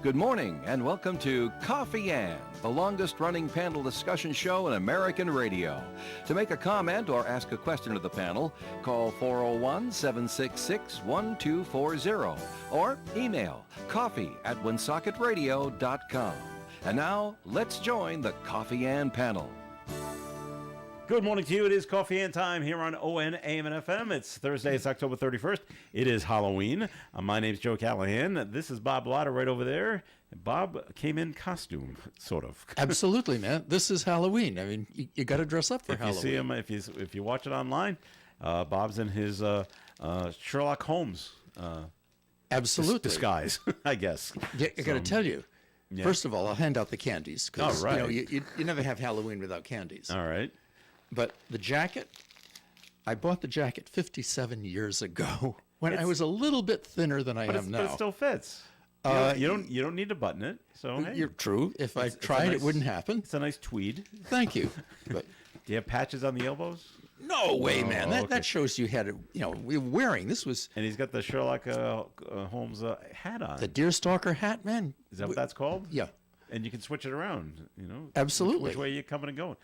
Good morning and welcome to Coffee Ann, the longest-running panel discussion show in American radio. To make a comment or ask a question to the panel, call 401-766-1240 or email coffee@woonsocket.radio.com. And now, let's join the Coffee Ann panel. Good morning to you. It is Coffee Ann time here on ON, AM, and FM. It's Thursday. It's October 31st. It is Halloween. My name's Joe Callahan. This is Bob Lotta right over there. Bob came in costume, sort of. Absolutely, man. This is Halloween. I mean, you got to dress up for Halloween. You see him, if you watch it online, Bob's in his Sherlock Holmes Absolutely disguise, I guess. Yeah, I got to tell you. Yeah. First of all, I'll hand out the candies because right. you never have Halloween without candies. All right. But the jacket, I bought the jacket 57 years ago when I was a little bit thinner than I am now. But it still fits. You don't need to button it. So hey, you're true. If I tried, it wouldn't happen. It's a nice tweed. Thank you. But do you have patches on the elbows? no way, man. okay. That shows you had we were wearing. This was And he's got the Sherlock Holmes hat on. the deerstalker hat, man. Is that what that's called? Yeah. And you can switch it around, Absolutely. Which way you're coming and going.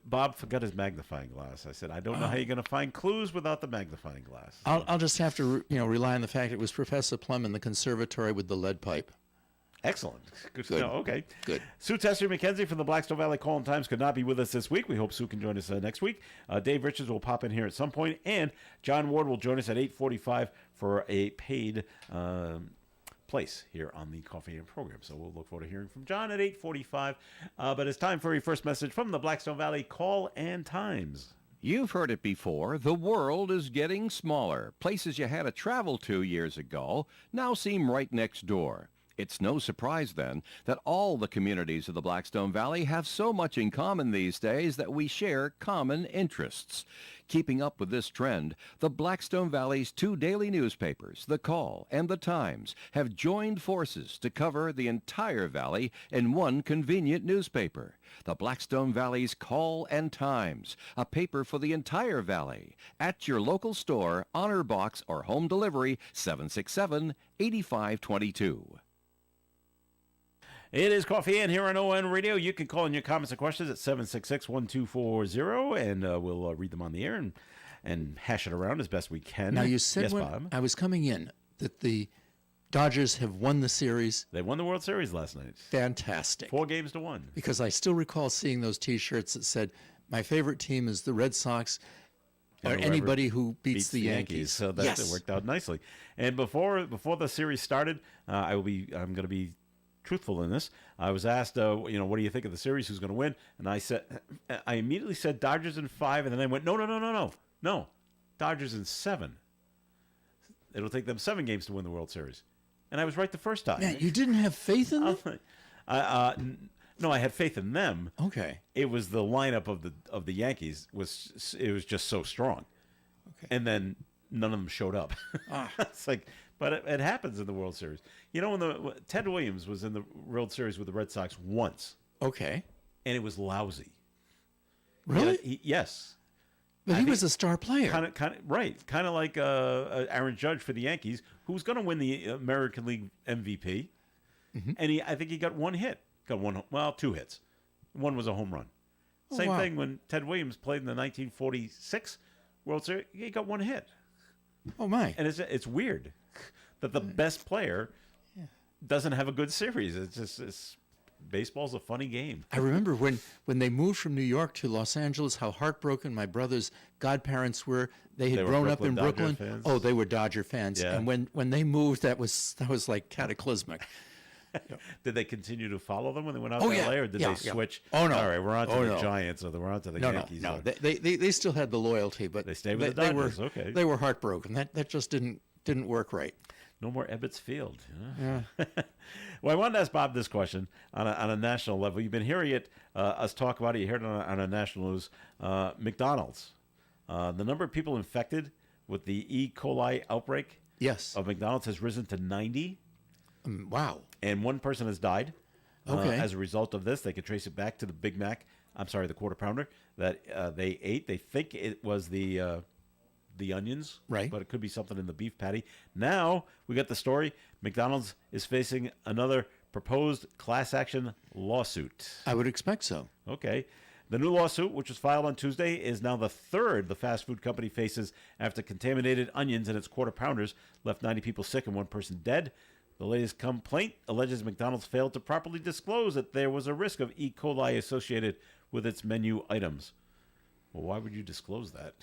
Bob forgot his magnifying glass. I said, I don't know how you're going to find clues without the magnifying glass. I'll just have to rely on the fact it was Professor Plum in the conservatory with the lead pipe. Excellent. Good. Good. No, okay. Good. Sue Tester-McKenzie from the Blackstone Valley Call-in-Times could not be with us this week. We hope Sue can join us next week. Dave Richards will pop in here at some point, and John Ward will join us at 8:45 for a paid place here on the Coffee Ann program. So we'll look forward to hearing from John at 8:45. But it's time for your first message from the Blackstone Valley Call-in-Times. You've heard it before. The world is getting smaller. Places you had to travel to years ago now seem right next door. It's no surprise, then, that all the communities of the Blackstone Valley have so much in common these days that we share common interests. Keeping up with this trend, the Blackstone Valley's two daily newspapers, The Call and The Times, have joined forces to cover the entire valley in one convenient newspaper. The Blackstone Valley's Call and Times, a paper for the entire valley. At your local store, honor box, or home delivery, 767-8522. It is Coffee Ann here on ON Radio. You can call in your comments and questions at 766-1240, and we'll read them on the air and hash it around as best we can. Now, you said yes, when Bob. I was coming in that the Dodgers have won the series. They won the World Series last night. Fantastic. 4-1. Because I still recall seeing those T-shirts that said, my favorite team is the Red Sox or And anybody who beats the Yankees. So that it worked out nicely. And before the series started, I'm going to be truthful in this. I was asked, what do you think of the series? Who's going to win? And I immediately said Dodgers in 5, and then I went, no, Dodgers in 7. It'll take them 7 games to win the World Series, and I was right the first time. Man, you didn't have faith in them? No, I had faith in them. Okay. It was the lineup of the Yankees was just so strong, and then none of them showed up. It's like. But it happens in the World Series. When Ted Williams was in the World Series with the Red Sox once. Okay. And it was lousy. Really? Yes. But he was a star player. Kind of like Aaron Judge for the Yankees, who's going to win the American League MVP. Mm-hmm. And I think he got one hit. Got 2 hits. One was a home run. Same thing when Ted Williams played in the 1946 World Series. He got 1 hit. Oh, my. And it's weird that the best player doesn't have a good series. Baseball's a funny game. I remember when they moved from New York to Los Angeles, how heartbroken my brother's godparents were. They had grown up in Brooklyn. Fans. Oh, they were Dodger fans. Yeah. And when they moved, that was like cataclysmic. Did they continue to follow them when they went out Oh, to yeah. LA, or did Yeah, they yeah. switch? Oh, no. All right, we're on to Oh, the no. Giants, or we're on to the No, Yankees. no. They still had the loyalty, but They stayed with the Dodgers, okay. They were heartbroken. That just didn't work right. No more Ebbets Field. Yeah. Well, I wanted to ask Bob this question on a national level. You've been hearing us talk about it. You heard it on a national news. McDonald's. The number of people infected with the E. coli outbreak Yes. of McDonald's has risen to 90. Wow. And one person has died Okay. as a result of this. They could trace it back to the Big Mac. I'm sorry, the Quarter Pounder that they ate. They think it was the onions, Right. But it could be something in the beef patty. Now we got the story. McDonald's is facing another proposed class action lawsuit. I would expect so. Okay. The new lawsuit, which was filed on Tuesday, is now the third the fast food company faces after contaminated onions in its quarter pounders left 90 people sick and one person dead. The latest complaint alleges McDonald's failed to properly disclose that there was a risk of E. coli associated with its menu items. Well, why would you disclose that?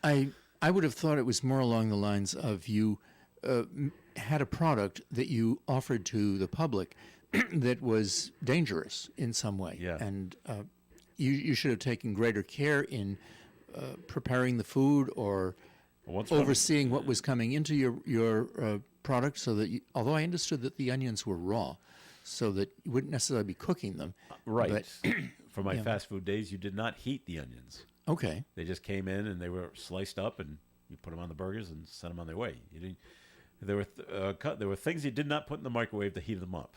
I would have thought it was more along the lines of you had a product that you offered to the public that was dangerous in some way. Yeah. And you should have taken greater care in preparing the food or overseeing what was coming into your product so that, although I understood that the onions were raw, so that you wouldn't necessarily be cooking them. Right. But, For my fast food days, you did not heat the onions. okay. They just came in and they were sliced up, and you put them on the burgers and sent them on their way. You didn't. There were things you did not put in the microwave to heat them up: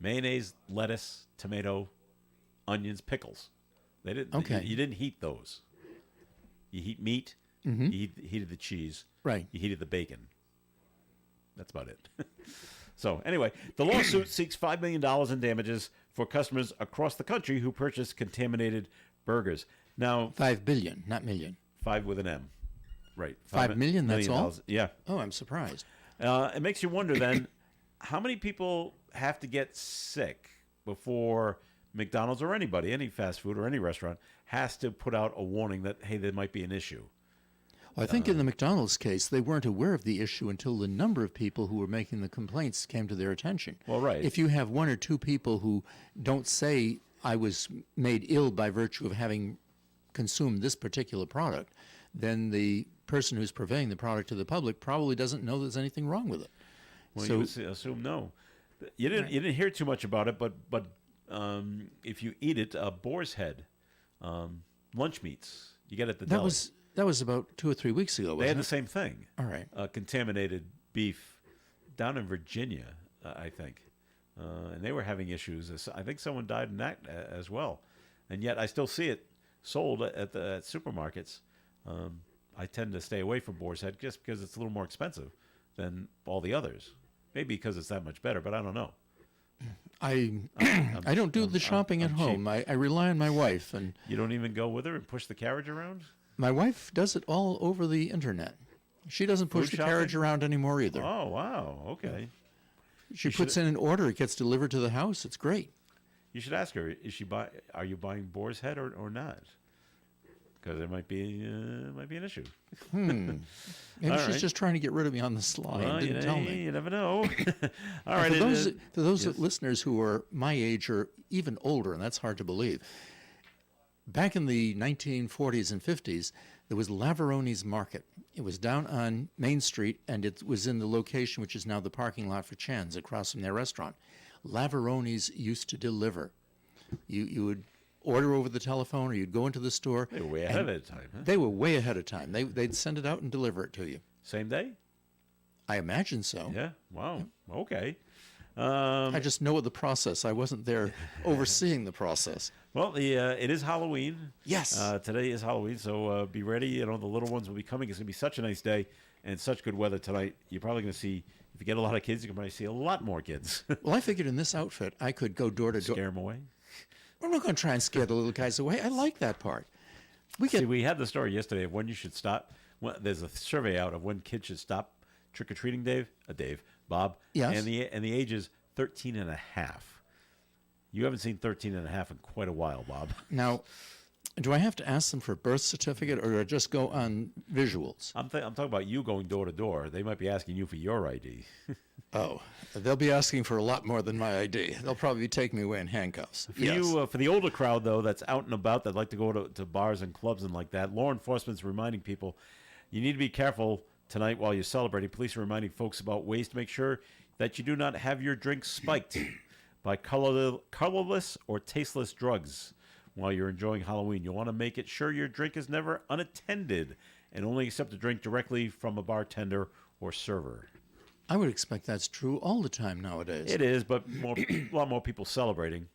mayonnaise, lettuce, tomato, onions, pickles. They didn't. Okay. You didn't heat those. You heat meat. Mm-hmm. You heated the cheese. Right. You heated the bacon. That's about it. So anyway, the lawsuit seeks $5 million in damages for customers across the country who purchased contaminated burgers. Now, 5 billion, not million. 5 with an M. Right. 5 million, that's all? dollars. Yeah. Oh, I'm surprised. It makes you wonder then, how many people have to get sick before McDonald's or anybody, any fast food or any restaurant, has to put out a warning that, hey, there might be an issue? Well, I think in the McDonald's case, they weren't aware of the issue until the number of people who were making the complaints came to their attention. Well, right. If you have one or two people who don't say, I was made ill by virtue of having consumed this particular product, then the person who's purveying the product to the public probably doesn't know there's anything wrong with it. Well, So- you would assume no. You didn't hear too much about it, but if you eat it, boar's head, lunch meats, you get it at the deli. That was about 2 or 3 weeks ago, They had wasn't the it? same thing. All right. Contaminated beef down in Virginia, I think. And they were having issues. I think someone died in that as well. And yet I still see it sold at supermarkets. I tend to stay away from boar's head just because it's a little more expensive than all the others. Maybe because it's that much better, but I don't know. I don't do the shopping at I'm home. I rely on my wife, and You don't even go with her and push the carriage around? my wife does it all over the internet. She doesn't push Food the carriage shopping? around anymore either. Oh, wow. Okay. She puts in an order, it gets delivered to the house. It's great. You should ask her, are you buying boar's head or not? Because there might be an issue. Maybe All she's right. just trying to get rid of me on the sly and Well, didn't tell me. You never know. All right. For those yes. listeners who are my age or even older, and that's hard to believe, back in the 1940s and 50s, there was Lavaroni's Market. It was down on Main Street, and it was in the location which is now the parking lot for Chan's across from their restaurant. Lavaroni's used to deliver. You would order over the telephone, or you'd go into the store. They were way ahead of time. Huh? They were way ahead of time. They'd send it out and deliver it to you. Same day? I imagine so. Yeah. Wow. Okay. I just know of the process. I wasn't there overseeing the process. Well, it is Halloween. Yes. Today is Halloween, so be ready. You know, the little ones will be coming. It's going to be such a nice day and such good weather tonight. You're probably going to see, if you get a lot of kids, you can probably see a lot more kids. Well, I figured in this outfit, I could go door to door. Scare them away. I'm not going to try and scare the little guys away. I like that part. We See, get we had the story yesterday of when you should stop. Well, there's a survey out of when kids should stop trick-or-treating, Bob. Yes. And the age is 13 and a half. You haven't seen 13 and a half in quite a while, Bob. now. Do I have to ask them for a birth certificate, or do I just go on visuals? I'm talking about you going door to door. They might be asking you for your ID. Oh, they'll be asking for a lot more than my ID. They'll probably take me away in handcuffs. For you, for the older crowd, though, that's out and about, that like to go to bars and clubs and like that, law enforcement's reminding people, you need to be careful tonight while you're celebrating. Police are reminding folks about ways to make sure that you do not have your drink spiked by colorless or tasteless drugs while you're enjoying Halloween. You want to make it sure your drink is never unattended and only accept a drink directly from a bartender or server. I would expect that's true all the time nowadays. It is, but a lot more people celebrating.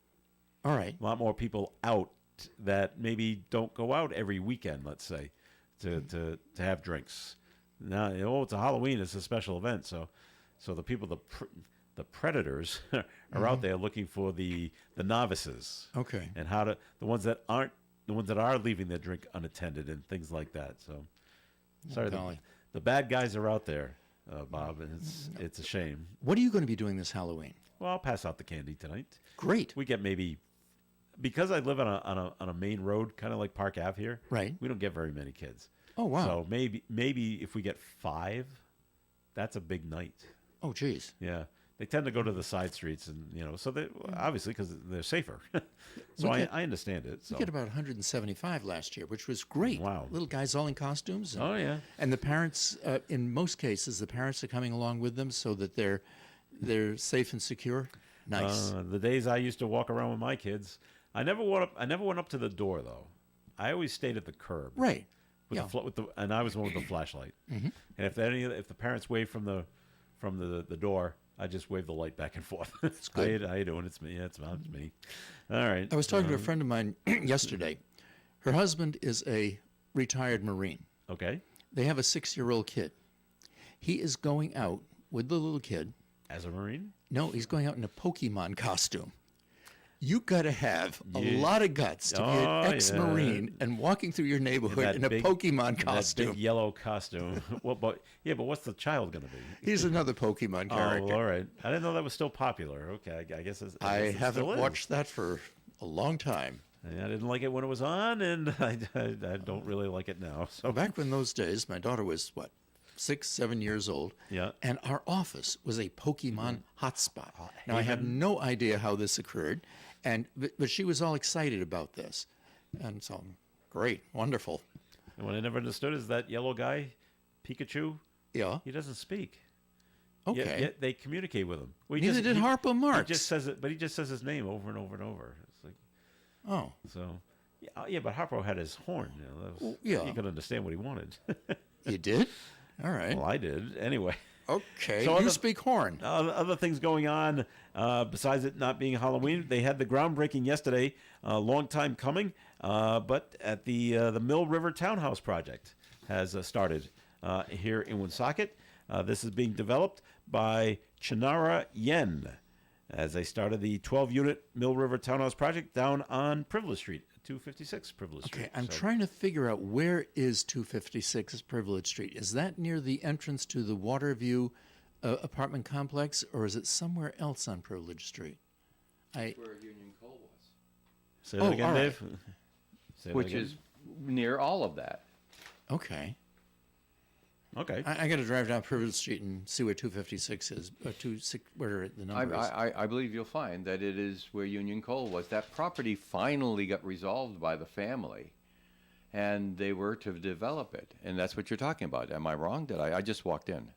All right. A lot more people out that maybe don't go out every weekend, let's say, to have drinks. Now, it's a Halloween, it's a special event, so the people, the predators are out there looking for the novices. Okay. And how to the ones that are leaving their drink unattended and things like that. So, sorry, golly. the bad guys are out there, Bob, and it's a shame. What are you going to be doing this Halloween? Well, I'll pass out the candy tonight. Great. We get maybe because I live on a main road, kind of like Park Ave here. Right. We don't get very many kids. Oh, wow. So maybe if we get 5, that's a big night. Oh, geez. Yeah. They tend to go to the side streets, and so they obviously because they're safer. So I understand it. So. We get about 175 last year, which was great. Wow. Little guys all in costumes. And, Oh yeah. And the parents, in most cases, the parents are coming along with them so that they're safe and secure. Nice. The days I used to walk around with my kids, I never went up to the door though. I always stayed at the curb. Right. With Yeah. and I was the one with the flashlight. And if the parents waved from the door, I just waved the light back and forth. It's good. How you doing? It's me. Yeah, it's me. All right. I was talking to a friend of mine yesterday. Her husband is a retired Marine. Okay. They have a 6-year-old kid. He is going out with the little kid. As a Marine. No, he's going out in a Pokemon costume. You got to have a Yeah. lot of guts to be Oh, an ex-Marine yeah. and walking through your neighborhood in a Pokemon That costume. big yellow costume. But what's the child going to be? He's another Pokemon Oh, character. well, all right. I didn't know that was still popular. Okay, I guess it haven't still is. watched that for a long time. Yeah, I didn't like it when it was on, and I don't really like it now. So Back in those days, my daughter was, 6, 7 years old. Yeah. And our office was a Pokemon hotspot. Now, I have no idea how this occurred, but she was all excited about this. And so, great, wonderful. And what I never understood is that yellow guy, Pikachu, Yeah. he doesn't speak. Okay. Yet they communicate with him. Well, Neither did Harpo Marx. He just says it, but he just says his name over and over and over. It's like Oh, so. Yeah, but Harpo had his horn. yeah. You could understand what he wanted. you did? All right. Well, I did anyway. Okay. So you other- speak horn. Other things going on besides it not being Halloween. They had the groundbreaking yesterday, a long time coming, but at the Mill River Townhouse project has started here in Woonsocket. This is being developed by Chinara Yen as they started the 12-unit Mill River Townhouse project down on Privilege Street, 256 Privilege Street. Okay, I'm So- trying to figure out where is 256 Privilege Street. Is that near the entrance to the Waterview apartment complex, or is it somewhere else on Privilege Street? Where Union Coal was. Say that Oh, again, all right. Dave. Say that Which again. is near all of that. Okay. Okay. I got to drive down Privilege Street and see where 256 is, or 26, where the number is. I believe you'll find that it is where Union Coal was. That property finally got resolved by the family, and they were to develop it. And that's what you're talking about. Am I wrong? Did I just walked in?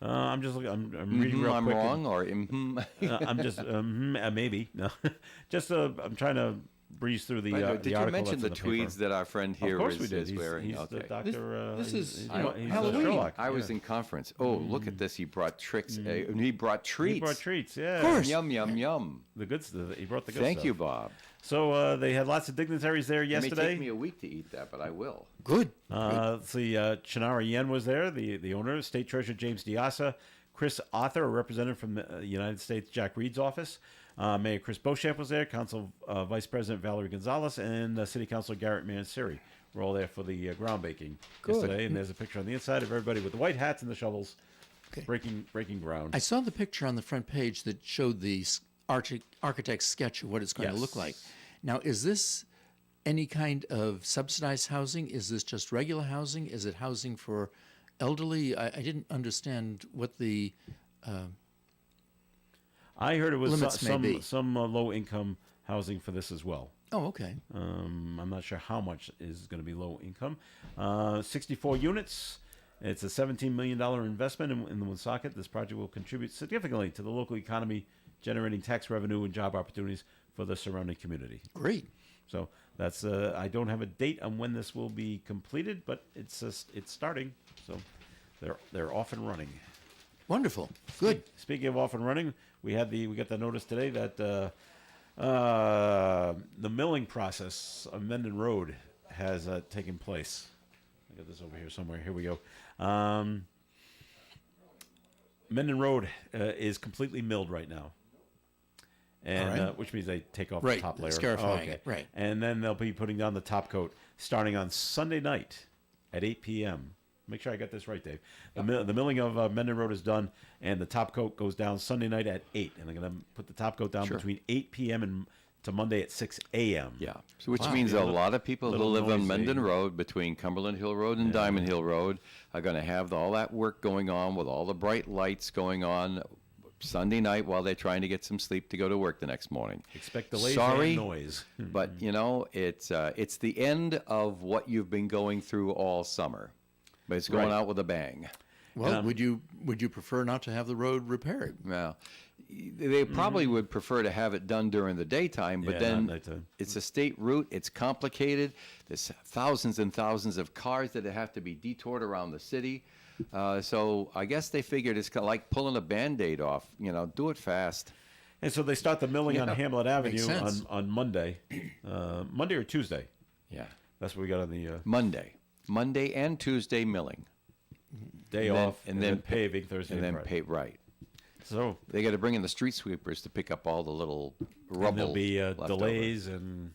I'm just looking. I'm reading real I'm quick. wrong, or I'm just maybe no. Just I'm trying to breeze through the. Did the you article mention the that's in the tweeds paper. that our friend Of here course is, we did. is He's, wearing? he's Okay. the doctor. This is he's Halloween. Sherlock. I was yeah. in conference. Oh, look at this! He brought tricks. He brought treats. He brought treats. Yeah, Of course. Yum yum yum. The good stuff. He brought the good Thank stuff. you, Bob. So they had lots of dignitaries there It may yesterday. take me a week to eat that, but I will. Good. Let's see, Chinara Yen was there, the owner. State Treasurer James Diasa, Chris Arthur, a representative from the United States Jack Reed's office. Mayor Chris Beauchamp was there. Council Vice President Valerie Gonzalez and City Councilor Garrett Mansiri were all there for the groundbreaking yesterday. And there's a picture on the inside of everybody with the white hats and the shovels, Okay. breaking ground. I saw the picture on the front page that showed the architect's sketch of what it's going to look Yes. like. Now, is this any kind of subsidized housing? Is this just regular housing? Is it housing for elderly? I didn't understand what the I heard it was limits may be. some low income housing for this as well. Oh, okay. I'm not sure how much is going to be low income. 64 units. It's a $17 million investment in the Woonsocket. This project will contribute significantly to the local economy, generating tax revenue and job opportunities for the surrounding community. Great. So that's I don't have a date on when this will be completed, but it's starting. So they're off and running. Wonderful. Good. Speaking of off and running, we got the notice today that the milling process on Mendon Road has taken place. I got this over here somewhere. Here we go. Menden Road is completely milled right now. And All right. which means they take off Right, the top layer. scarifying it, right. And then they'll be putting down the top coat starting on Sunday night at 8 p.m. Make sure I got this right, Dave. The milling of Menden Road is done, and the top coat goes down Sunday night at 8. And they're going to put the top coat down between 8 p.m. and to Monday at 6 a.m. Yeah, so which Wow. means a lot of people who little live on noisy. Menden Road between Cumberland Hill Road and Diamond Hill Road are going to have all that work going on with all the bright lights going on Sunday night while they're trying to get some sleep to go to work the next morning. Expect delays Sorry, and noise. but you know it's the end of what you've been going through all summer, but it's going Right. out with a bang. Well, would you prefer not to have the road repaired? Well, they probably would prefer to have it done during the daytime, but Yeah, then not nighttime. it's a state route. It's complicated. There's thousands and thousands of cars that have to be detoured around the city. So I guess they figured it's kind of like pulling a Band-Aid off. You know, do it fast. And so they start the milling on Hamlet Avenue sense. on Monday. Monday or Tuesday. Yeah, That's what we got on the Monday and Tuesday milling, day And then- off, and and then then paving Thursday and then Friday. pay right. So They got to bring in the street sweepers to pick up all the little and rubble. there'll be left over. delays and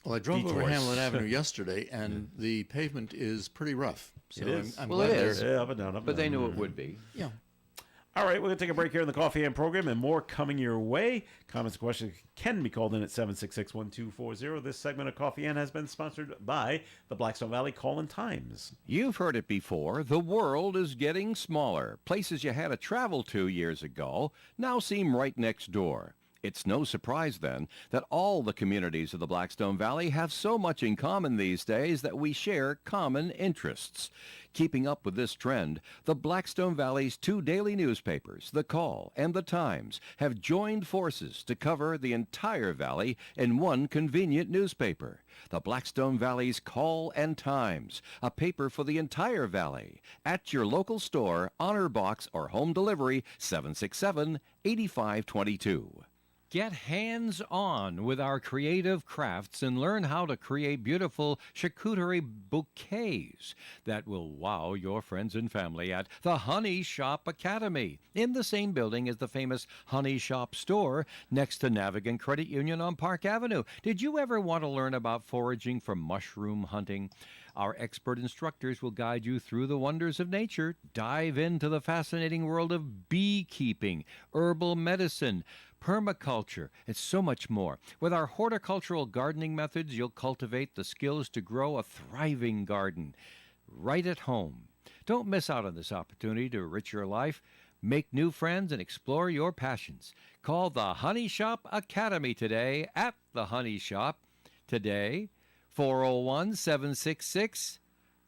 Well, I drove over Detours. Hamlet Avenue yesterday, and the pavement is pretty rough. So It is. I'm Well, glad it they're- is. yeah, up and down, up and But they down. knew it would be. Yeah. All right, we're going to take a break here in the Coffee and program, and more coming your way. Comments and questions can be called in at 766-1240. This segment of Coffee and has been sponsored by the Blackstone Valley Call-in Times. You've heard it before. The world is getting smaller. Places you had to travel to years ago now seem right next door. It's no surprise, then, that all the communities of the Blackstone Valley have so much in common these days that we share common interests. Keeping up with this trend, the Blackstone Valley's two daily newspapers, The Call and The Times, have joined forces to cover the entire valley in one convenient newspaper. The Blackstone Valley's Call and Times, a paper for the entire valley. At your local store, honor box, or home delivery, 767-8522. Get hands-on with our creative crafts and learn how to create beautiful charcuterie bouquets that will wow your friends and family at the Honey Shop Academy, in the same building as the famous Honey Shop store next to Navigant Credit Union on Park Avenue. Did you ever want to learn about foraging for mushroom hunting? Our expert instructors will guide you through the wonders of nature, dive into the fascinating world of beekeeping, herbal medicine, permaculture, and so much more. With our horticultural gardening methods, you'll cultivate the skills to grow a thriving garden right at home. Don't miss out on this opportunity to enrich your life, make new friends, and explore your passions. Call the Honey Shop Academy today at the Honey Shop. Today,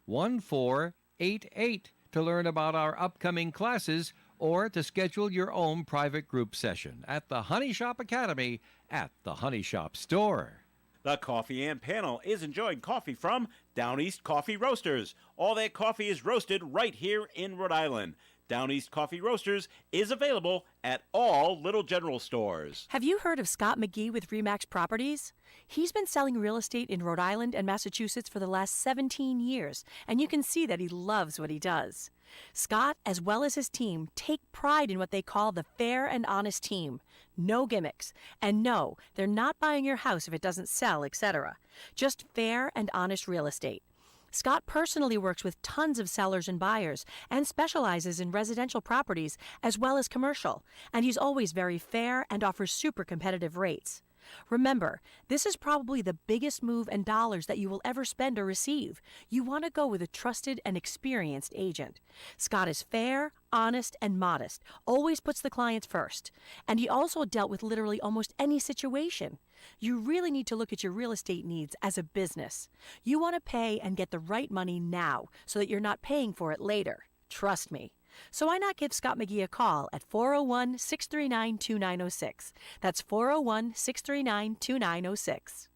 401-766-1488 to learn about our upcoming classes or to schedule your own private group session at the Honey Shop Academy at the Honey Shop store. The Coffee and panel is enjoying coffee from Down East Coffee Roasters. All their coffee is roasted right here in Rhode Island. Down East Coffee Roasters is available at all Little General stores. Have you heard of Scott McGee with Remax Properties? He's been selling real estate in Rhode Island and Massachusetts for the last 17 years, and you can see that he loves what he does. Scott, as well as his team, take pride in what they call the fair and honest team. No gimmicks. And no, they're not buying your house if it doesn't sell, etc. Just fair and honest real estate. Scott personally works with tons of sellers and buyers and specializes in residential properties as well as commercial, and he's always very fair and offers super competitive rates. Remember, this is probably the biggest move in dollars that you will ever spend or receive. You want to go with a trusted and experienced agent. Scott is fair, honest, and modest, always puts the clients first. And he also dealt with literally almost any situation. You really need to look at your real estate needs as a business. You want to pay and get the right money now so that you're not paying for it later. Trust me. So why not give Scott McGee a call at 401-639-2906. That's 401-639-2906.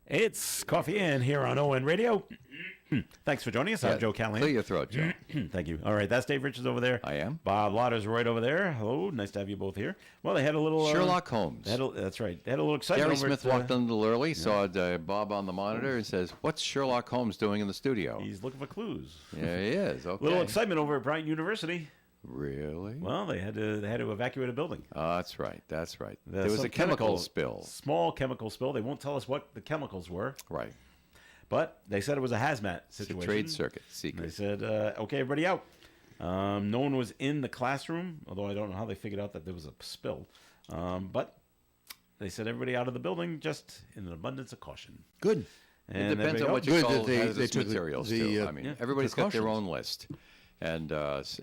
It's Coffee and here on ON Radio. Thanks for joining us. I'm Joe Callahan. Clear your throat, Joe. Thank you. All right, that's Dave Richards over there. I am. Bob Lauder's right over there. Hello, nice to have you both here. Well, they had a little Sherlock Holmes. That's right. They had a little excitement. Gary over Smith at, walked in a little early, saw Bob on the monitor, and says, "What's Sherlock Holmes doing in the studio?" He's looking for clues. Yeah, he is. Okay. Little excitement over at Bryant University. Really? Well, they had to evacuate a building. Oh, that's right. That's right. There There's was some a chemical spill. Small chemical spill. They won't tell us what the chemicals were, Right. but they said it was a hazmat It's a situation. trade circuit They secret. said, okay, everybody out. No one was in the classroom, although I don't know how they figured out that there was a spill. But they said everybody out of the building, just in an abundance of caution. Good. And It depends there on we what go. you Good call that they hazardous took materials, the, too. uh, I mean, yeah, everybody's got their precautions. own list. And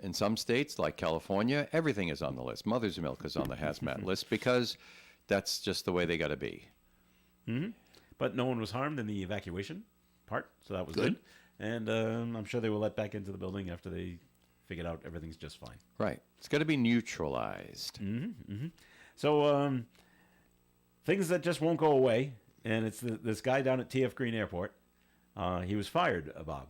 in some states, like California, everything is on the list. Mother's milk is on the hazmat list because that's just the way they got to be. But no one was harmed in the evacuation part, so that was good. And I'm sure they were let back into the building after they figured out everything's just fine. Right. It's got to be neutralized. So things that just won't go away, and it's this guy down at TF Green Airport. He was fired, Bob,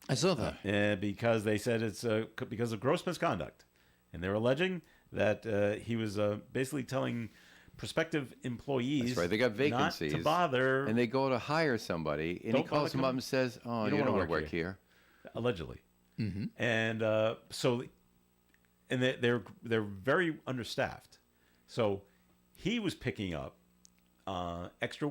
I saw that. because they said it's because of gross misconduct, and they're alleging that he was basically telling prospective employees That's right. They got vacancies. not to bother, And they go to hire somebody, and he Don't bother calls them up coming. and says, oh, You you don't don't wanna want to work work here. allegedly. And they're very understaffed. So he was picking up extra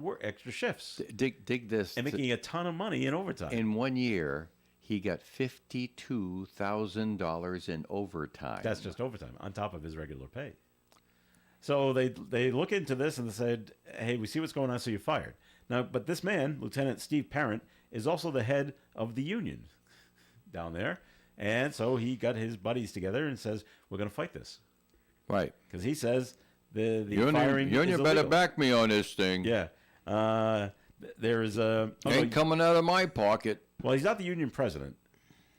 shifts Dig this. and making a ton of money in overtime. In 1 year, he got $52,000 in overtime. That's just overtime on top of his regular pay. So they look into this and they said, "Hey, we see what's going on, so you're fired." Now, but this man, Lieutenant Steve Parent, is also the head of the union down there, and so he got his buddies together and says, "We're going to fight this," right. because he says the Union firing is better illegal. back me on this thing. Yeah, there is a. Ain't coming out of my pocket. Well, he's not the union president.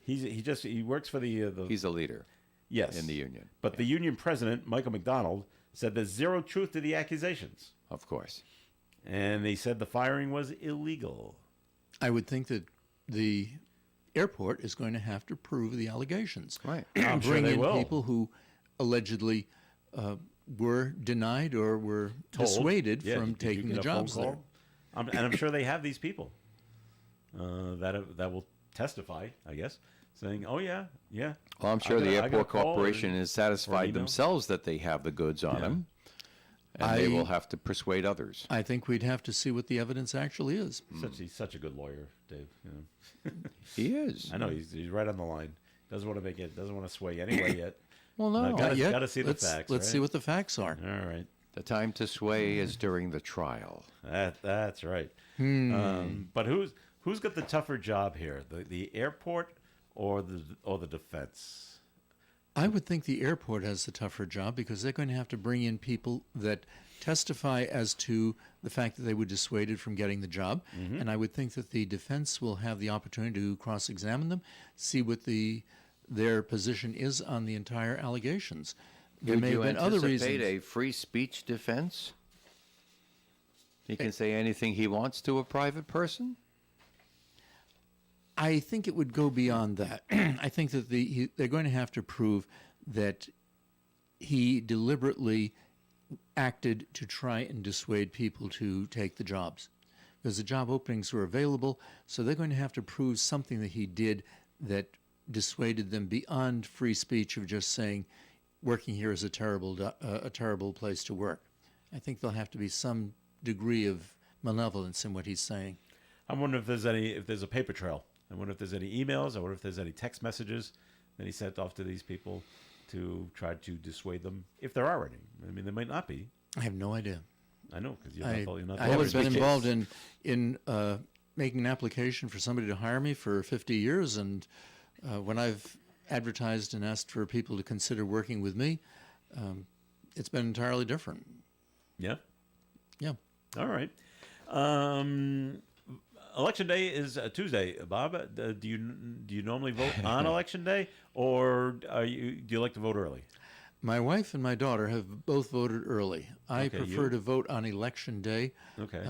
He works for the He's a leader yes in the union. But the union president, Michael McDonald, said there's zero truth to the accusations. Of course. And they said the firing was illegal. I would think that the airport is going to have to prove the allegations. Right. I'm sure Bring they in will. people who allegedly were denied or were Told. dissuaded Yeah, from did you taking get the a phone jobs there. call? And I'm sure they have these people that will testify, I guess, saying, "Oh yeah, yeah." Well, I'm sure the I got a airport call corporation or- is or satisfied email. themselves that they have the goods on them, and they will have to persuade others. I think we'd have to see what the evidence actually is. He's such a good lawyer, Dave. You know. He is. I know he's right on the line. Doesn't want to sway anyway yet. Well, no, No, gotta- not yet. gotta see the let's, facts, Let's right? see what the facts are. All right. The time to sway is during the trial. That's right. But who's got the tougher job here? The airport or the defense? I would think the airport has the tougher job because they're going to have to bring in people that testify as to the fact that they were dissuaded from getting the job. And I would think that the defense will have the opportunity to cross-examine them, see what their position is on the entire allegations. There Would may you have been other anticipate reasons. a free speech defense? He can say anything he wants to a private person? I think it would go beyond that. I think that they're going to have to prove that he deliberately acted to try and dissuade people to take the jobs. Because the job openings were available, so they're going to have to prove something that he did that dissuaded them beyond free speech of just saying, working here is a terrible place to work. I think there'll have to be some degree of malevolence in what he's saying. I wonder if there's a paper trail. I wonder if there's any emails. I wonder if there's any text messages that he sent off to these people to try to dissuade them, if there are any. I mean, there might not be. I have no idea. I know because you're I not. I haven't been involved in making an application for somebody to hire me for 50 years, and when I've advertised and asked for people to consider working with me, it's been entirely different. Yeah. Yeah. All right. Election day is Tuesday, Bob. Do you normally vote on election day, or do you like to vote early? My wife and my daughter have both voted early. I Okay, prefer you? to vote on election day, Okay.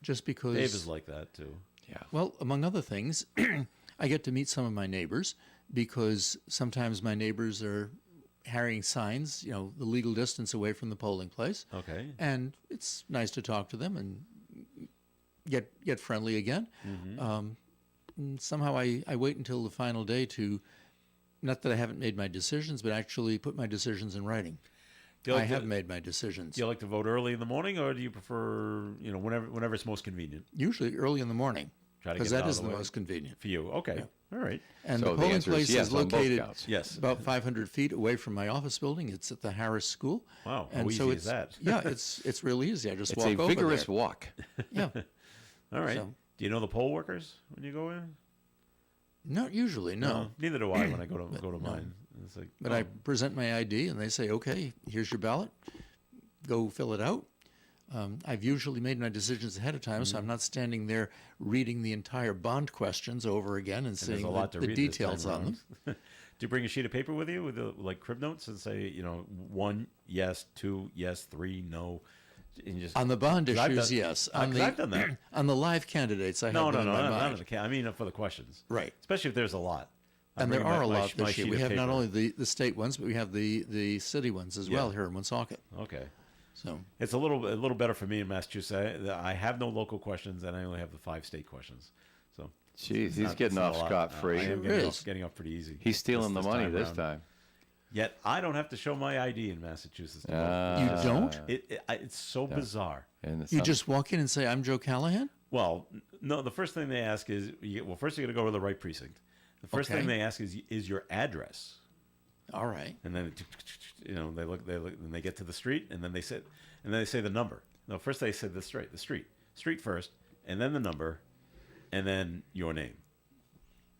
just because. Dave is like that too. Yeah. Well, among other things, I get to meet some of my neighbors because sometimes my neighbors are carrying signs, the legal distance away from the polling place. Okay. And it's nice to talk to them and get friendly again. And somehow I wait until the final day to not that I haven't made my decisions, but actually put my decisions in writing. Do you I like have to- made my decisions. Do you like to vote early in the morning, or do you prefer, whenever it's most convenient? Usually early in the morning, Try to because get it that out is of the the way. most convenient. For you, okay, all right. And So the the polling answer is place yes is on both located counts. Yes. about 500 feet away from my office building. It's at the Harris School. Wow, how and so easy is it's, that? yeah, it's real easy. I just It's walk a over vigorous there. walk. Yeah, All right. So- Do you know the poll workers when you go in? not usually, no. Neither do I when I go to mine. It's like, But I present my ID, and they say, "Okay, here's your ballot. Go fill it out." I've usually made my decisions ahead of time, so I'm not standing there reading the entire bond questions over again and there's seeing a lot to the read this details time on them. around. Do you bring a sheet of paper with you with like crib notes and say, 1, yes, 2, yes, 3, no? And you just, On the bond 'Cause I've issues, done- yes. 'cause On the I've done that. on the live candidates, I No, have no, them no, in my not mind. on the I mean for the questions. Right. Especially if there's a lot. I And there bring are a my lot my this year. sheet We of have not paper. only the state ones, but we have the city ones as well here in Woonsocket. Okay. So It's a little better for me in Massachusetts. I have no local questions, and I only have the 5 state questions. So Jeez, it's he's not- getting it's not off a lot. scot-free. I am Sure is. getting off pretty easy. He's stealing the money time this around. time. Yet I don't have to show my ID in Massachusetts. To vote. you don't? It's so bizarre. And You just walk in and say, "I'm Joe Callahan." Well, no. The first thing they ask is, first you got to go to the right precinct. The first Okay. thing they ask is your address, All right. and then they look, and they get to the street, and then they say the number. No, first they said the street first, and then the number, and then your name,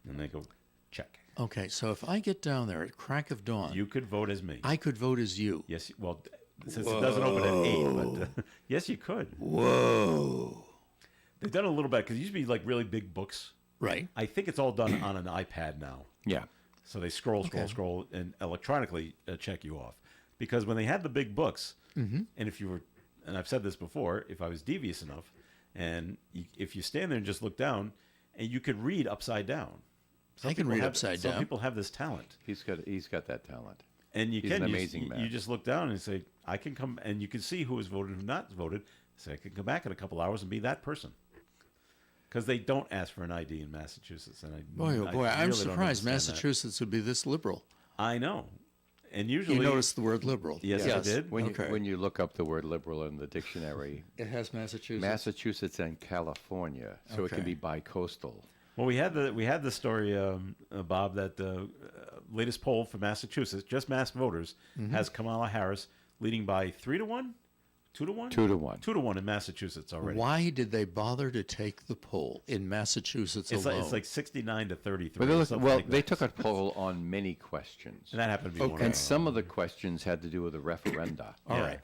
and they go check. Okay, so if I get down there at crack of dawn, You could vote as me. I could vote as you. Yes. Well, since it doesn't open at 8, but yes, you could. Whoa. They've done it a little bit because it used to be like really big books. Right. I think it's all done on an iPad now. Yeah. So they scroll, and electronically check you off. Because when they had the big books, and if you were, and I've said this before, if I was devious enough, and if you stand there and just look down, and you could read upside down. I can people read have- upside Some down. people have this talent, He's got that talent. and you He's can an you- amazing you, man. You just look down and say, "I can come," and you can see who has voted, and who not voted. Say, "I can come back in a couple hours and be that person." Because they don't ask for an ID in Massachusetts, and Boy, oh I boy, I'm really don't surprised understand that. Massachusetts would be this liberal. I know, and usually You noticed the word liberal. Yes, I did. When Okay. when you look up the word liberal in the dictionary, It has Massachusetts. Massachusetts and California, so it can Okay. be bi-coastal. Well, we had the story, Bob, that the latest poll for Massachusetts, just mass voters, has Kamala Harris leading by 3-1, 2-1, 2-1. 2-1 in Massachusetts already. Why did they bother to take the poll in Massachusetts It's alone? like, it's like 69 to 33. But something well, like they that. took a poll on many questions, And that happened to be one of and them. some of the questions had to do with the referenda. All Yeah. right.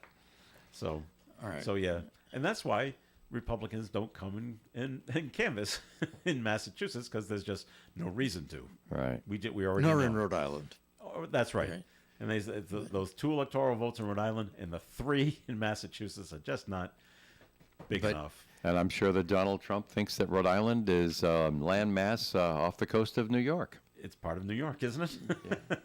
So, All right. So yeah, and that's why Republicans don't come and canvass in Massachusetts because there's just no reason to. Right. We already Nor know. in Rhode Island. Oh, that's right. Okay. And those 2 electoral votes in Rhode Island and the 3 in Massachusetts are just not big But- enough. And I'm sure that Donald Trump thinks that Rhode Island is landmass off the coast of New York. It's part of New York, isn't it?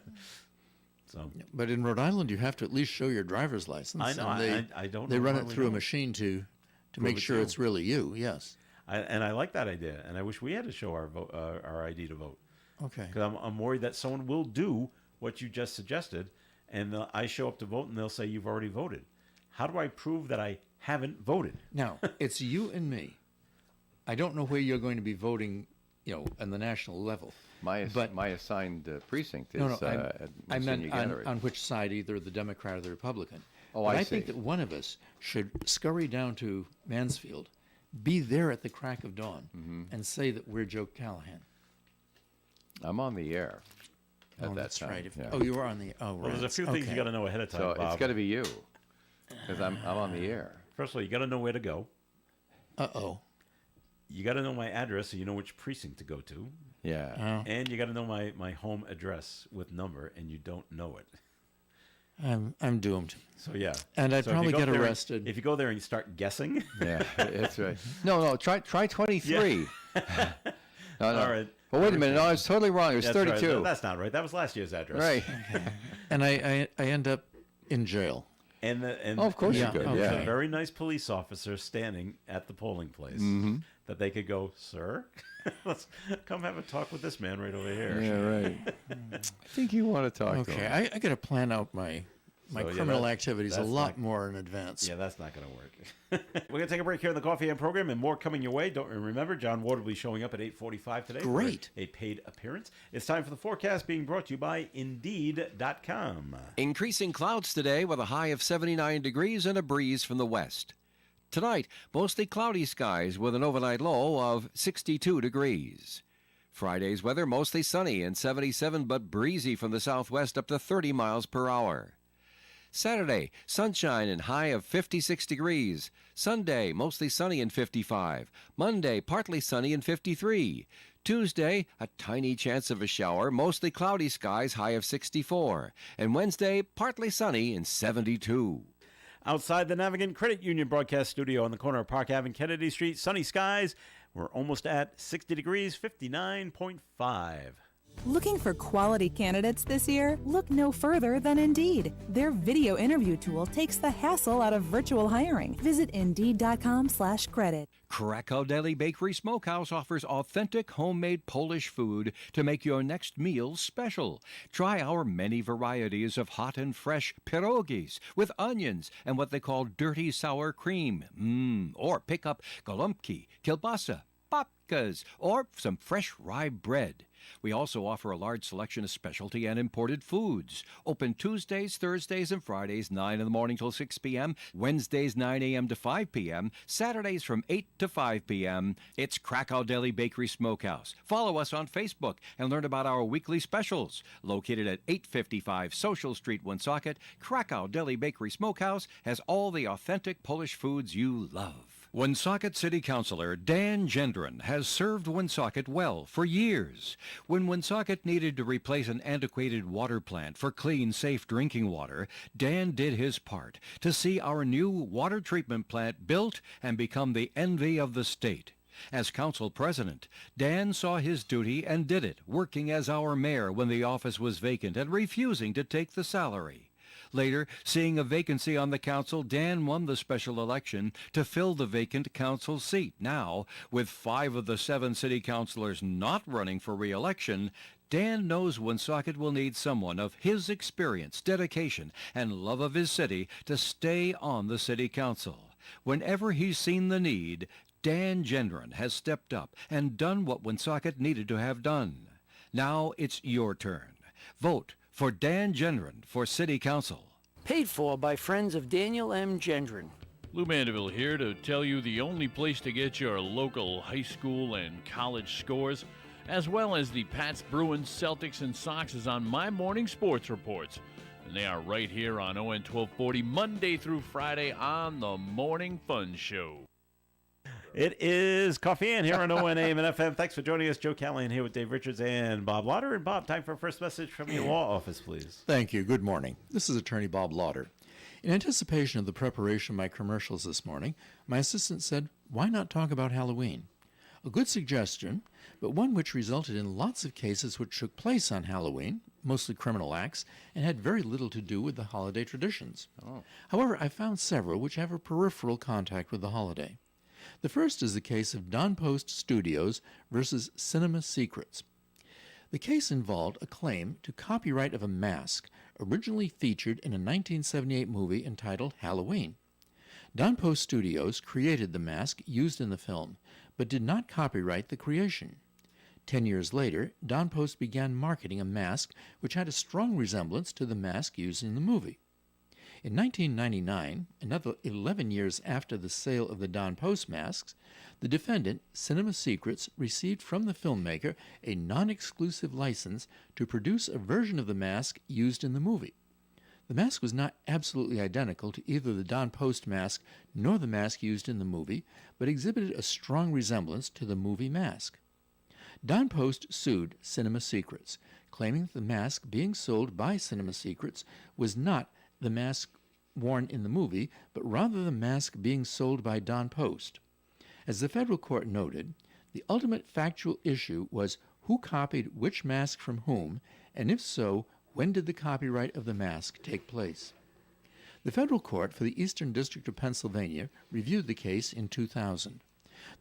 So But in Rhode Island, you have to at least show your driver's license. I know, and I don't They know run why it we through a don't. machine to make it's sure you. it's really you. Yes. I like that idea, and I wish we had to show our ID to vote. Okay. Because I'm worried that someone will do what you just suggested, and I show up to vote, and they'll say you've already voted. How do I prove that I haven't voted? Now, it's you and me. I don't know where you're going to be voting, on the national level. My assigned precinct is No, at I Monsignor meant Gattery. on which side, either the Democrat or the Republican. Oh, but I I think see. that one of us should scurry down to Mansfield, be there at the crack of dawn, Mm-hmm. and say that we're Joe Callahan. I'm on the air at Oh, that that's time. right. yeah. Oh, you were on the. Oh, Well, right. there's a few things you Okay. got to know ahead of time, So Bob. it's got to be you, because I'm on the air. First of all, you got to know where to go. Uh-oh. You got to know my address so you know which precinct to go to. Yeah. And you got to know my home address with number, and you don't know it. I'm doomed. So yeah. And I'd So if you probably go get there and- arrested. If you go there and you start guessing, Yeah, that's right. No, try 23. No. All right. Well, wait a minute. No, I was totally wrong. It was that's right. 32. That's not right. That was last year's address. Right. And I end up in jail. And Oh, of course you could, and there's yeah. a very nice police officer standing at the polling place that they could go, sir, let's come have a talk with this man right over here. Yeah, right. I think you want to talk to Okay, him. I got to plan out my So, yeah, criminal that- activities a that's lot not- more in advance. Yeah, that's not going to work. We're going to take a break here in the Coffee and program, and more coming your way. Don't remember, John Ward will be showing up at 8:45 today. Great. For a paid appearance. It's time for the forecast being brought to you by Indeed.com. Increasing clouds today with a high of 79 degrees and a breeze from the west. Tonight, mostly cloudy skies with an overnight low of 62 degrees. Friday's weather mostly sunny and 77 but breezy from the southwest up to 30 miles per hour. Saturday, sunshine and high of 56 degrees. Sunday, mostly sunny and 55. Monday, partly sunny and 53. Tuesday, a tiny chance of a shower, mostly cloudy skies, high of 64. And Wednesday, partly sunny and 72. Outside the Navigant Credit Union broadcast studio on the corner of Park Ave and Kennedy Street, sunny skies. We're almost at 60 degrees, 59.5. Looking for quality candidates this year? Look no further than Indeed. Their video interview tool takes the hassle out of virtual hiring. Visit Indeed.com/credit. Krakow Deli Bakery Smokehouse offers authentic homemade Polish food to make your next meal special. Try our many varieties of hot and fresh pierogies with onions and what they call dirty sour cream. Or pick up golubki, kielbasa, babkas, or some fresh rye bread. We also offer a large selection of specialty and imported foods. Open Tuesdays, Thursdays, and Fridays, 9 in the morning till 6 p.m., Wednesdays, 9 a.m. to 5 p.m., Saturdays from 8 to 5 p.m. It's Krakow Deli Bakery Smokehouse. Follow us on Facebook and learn about our weekly specials. Located at 855 Social Street, Woonsocket, Krakow Deli Bakery Smokehouse has all the authentic Polish foods you love. Woonsocket City Councilor Dan Gendron has served Woonsocket well for years. When Woonsocket needed to replace an antiquated water plant for clean, safe drinking water, Dan did his part to see our new water treatment plant built and become the envy of the state. As council president, Dan saw his duty and did it, working as our mayor when the office was vacant and refusing to take the salary. Later, seeing a vacancy on the council, Dan won the special election to fill the vacant council seat. Now, with 5 of the 7 city councilors not running for re-election, Dan knows Woonsocket will need someone of his experience, dedication, and love of his city to stay on the city council. Whenever he's seen the need, Dan Gendron has stepped up and done what Woonsocket needed to have done. Now it's your turn. Vote for Dan Gendron for City Council. Paid for by friends of Daniel M. Gendron. Lou Mandeville here to tell you the only place to get your local high school and college scores, as well as the Pats, Bruins, Celtics, and Sox is on My Morning Sports Reports. And they are right here on ON 1240, Monday through Friday on the Morning Fun Show. It is Coffee and here on ONAM and FM. Thanks for joining us. Joe Callahan here with Dave Richards and Bob Lauder. And Bob, time for a first message from your law office, please. Thank you. Good morning. This is Attorney Bob Lauder. In anticipation of the preparation of my commercials this morning, my assistant said, why not talk about Halloween? A good suggestion, but one which resulted in lots of cases which took place on Halloween, mostly criminal acts, and had very little to do with the holiday traditions. However, I found several which have a peripheral contact with the holiday. The first is the case of Don Post Studios versus Cinema Secrets. The case involved a claim to copyright of a mask originally featured in a 1978 movie entitled Halloween. Don Post Studios created the mask used in the film, but did not copyright the creation. 10 years later, Don Post began marketing a mask which had a strong resemblance to the mask used in the movie. In 1999, another 11 years after the sale of the Don Post masks, the defendant, Cinema Secrets, received from the filmmaker a non-exclusive license to produce a version of the mask used in the movie. The mask was not absolutely identical to either the Don Post mask nor the mask used in the movie, but exhibited a strong resemblance to the movie mask. Don Post sued Cinema Secrets, claiming that the mask being sold by Cinema Secrets was not the mask worn in the movie, but rather the mask being sold by Don Post. As the federal court noted, the ultimate factual issue was who copied which mask from whom, and if so, when did the copyright of the mask take place. The federal court for the Eastern District of Pennsylvania reviewed the case in 2000.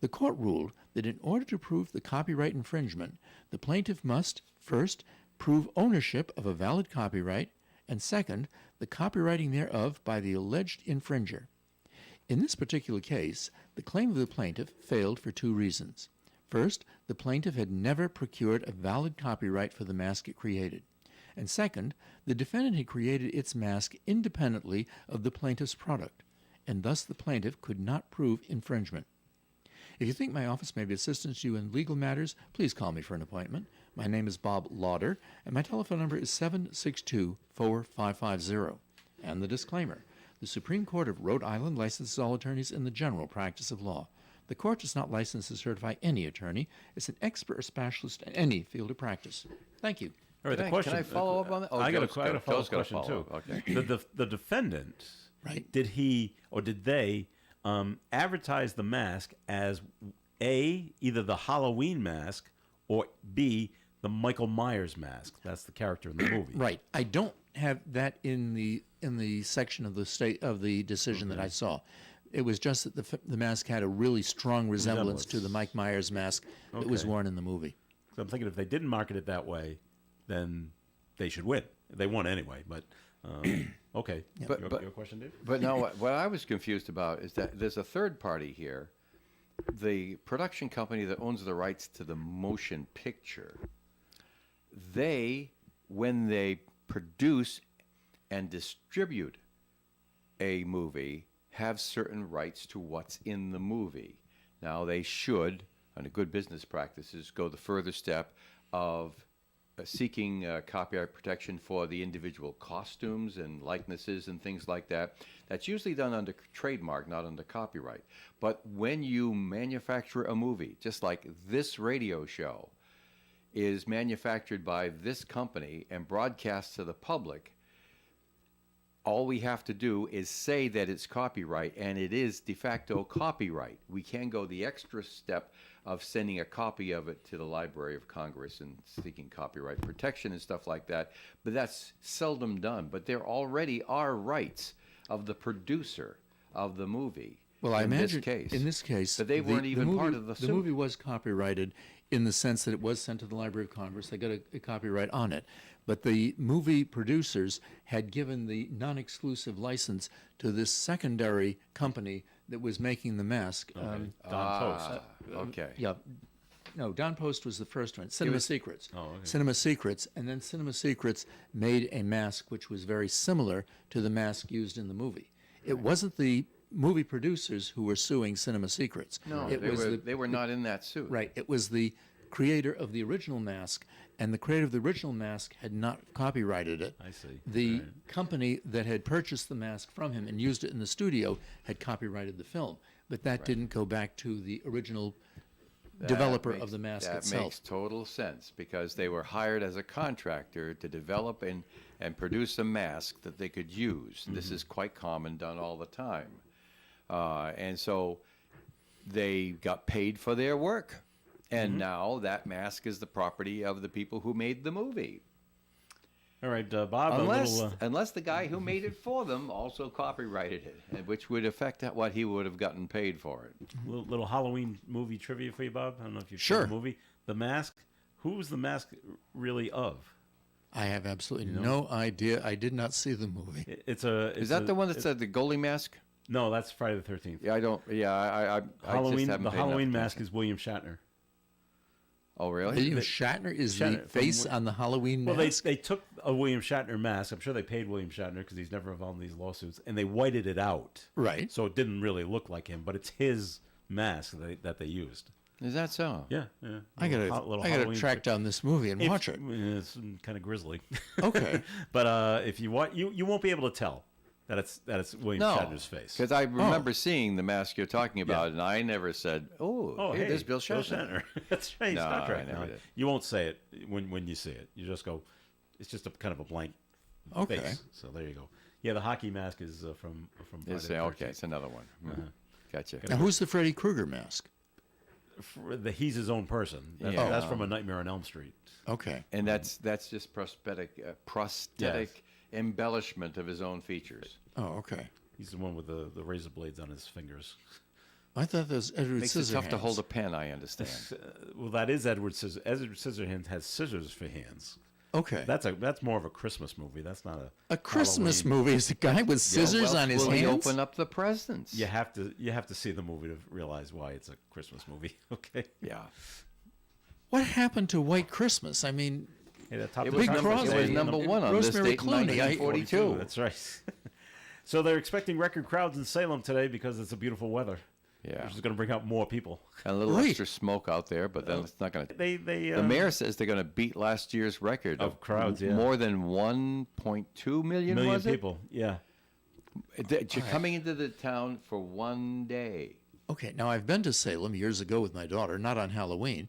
The court ruled that in order to prove the copyright infringement, the plaintiff must, first, prove ownership of a valid copyright, and second, the copywriting thereof by the alleged infringer. In this particular case, the claim of the plaintiff failed for two reasons. First, the plaintiff had never procured a valid copyright for the mask it created. And second, the defendant had created its mask independently of the plaintiff's product, and thus the plaintiff could not prove infringement. If you think my office may be of assistance to you in legal matters, please call me for an appointment. My name is Bob Lauder, and my telephone number is 762-4550. And the disclaimer: the Supreme Court of Rhode Island licenses all attorneys in the general practice of law. The court does not license to certify any attorney. It's an expert or specialist in any field of practice. Thank you. All right, Can I follow up on that? Oh, I got a Joe's follow-up got a question, too. follow-up. Okay. The defendant, Right. did he or did they advertise the mask as A, either the Halloween mask, or B, the Michael Myers mask? That's the character in the movie. Right. I don't have that in the section of the state of the decision that I saw. It was just that the mask had a really strong resemblance to the Mike Myers mask that was Okay. worn in the movie. So I'm thinking if they didn't market it that way, then they should win. They won anyway, but okay. But- your question, Dave? But no, what I was confused about is that there's a third party here, the production company that owns the rights to the motion picture. They, when they produce and distribute a movie, have certain rights to what's in the movie. Now, they should, under good business practices, go the further step of seeking copyright protection for the individual costumes and likenesses and things like that. That's usually done under trademark, not under copyright. But when you manufacture a movie, just like this radio show is manufactured by this company and broadcast to the public, all we have to do is say that it's copyright, and it is de facto copyright. We can go the extra step of sending a copy of it to the Library of Congress and seeking copyright protection and stuff like that, but that's seldom done. But there already are rights of the producer of the movie. Well, I in imagine this case, but they weren't even movie, part of the suit. The movie was copyrighted in the sense that it was sent to the Library of Congress. They got a copyright on it. But the movie producers had given the non-exclusive license to this secondary company that was making the mask. Don Post. Okay. Yeah. No, Don Post was the first one. Cinema Secrets. Oh, okay. Cinema Secrets. And then Cinema Secrets made a mask which was very similar to the mask used in the movie. It wasn't the movie producers who were suing Cinema Secrets. No, it they were not in that suit. Right. It was the creator of the original mask, and the creator of the original mask had not copyrighted it. I see. The company that had purchased the mask from him and used it in the studio had copyrighted the film, but that didn't go back to the original developer of the mask that itself. makes total sense, because they were hired as a contractor to develop and produce a mask that they could use. This is quite common, done all the time. And so they got paid for their work. And now that mask is the property of the people who made the movie. All right, Bob. Unless the guy who made it for them also copyrighted it, which would affect what he would have gotten paid for it. Little Halloween movie trivia for you, Bob. I don't know if you've Sure. seen the movie. The mask. Who was the mask really of? I have absolutely no idea. I did not see the movie. Is that the one that said the goalie mask? No, that's Friday the 13th. Yeah, I don't. Yeah, I Halloween. just haven't The paid Halloween enough mask attention. is William Shatner. Oh, really? William Shatner is the Shatner from face on the Halloween Well, mask? they took a William Shatner mask. I'm sure they paid William Shatner because he's never involved in these lawsuits, and they whited it out. Right. So it didn't really look like him, but it's his mask that they used. Is that so? Yeah. I gotta track down this movie and watch it. It's kind of grisly. Okay. But if you want, you won't be able to tell that it's William Shatner's face. Because I remember seeing the mask you're talking about, and I never said, "Oh, hey, there's Bill Shatner." That's right. No, Star Trek. I never did. You won't say it when you see it. You just go. It's just a kind of a blank Okay. face. So there you go. Yeah, the hockey mask is from Friday It's, the okay, 13th. it's another one. Gotcha. Now, who's the Freddy Krueger mask? He's his own person. That's from A Nightmare on Elm Street. Okay. And that's just prosthetic embellishment of his own features. Oh, okay. He's the one with the razor blades on his fingers. I thought that was Edward Makes it Scissorhands. tough to hold a pen, I understand. Well, that is Edward Scissorhands. Edward Scissorhands has scissors for hands. Okay. That's more of a Christmas movie. That's not A Christmas Halloween. movie is a guy with scissors on his Will he hands? open up the presents? You have to see the movie to realize why it's a Christmas movie. Okay. Yeah. What happened to White Christmas? I mean, Hey, that top It the was, Big charts number, Crosby. it was today. number one on this Rosemary date in Clooney, 1942. That's right. So they're expecting record crowds in Salem today because it's a beautiful weather. Yeah. Which is going to bring out more people. And a little Right. extra smoke out there, but then it's not going to... They The mayor says they're going to beat last year's record Of crowds, yeah. More than 1.2 million, million was it? people. Yeah. You're coming into the town for one day. okay, now I've been to Salem years ago with my daughter, not on Halloween,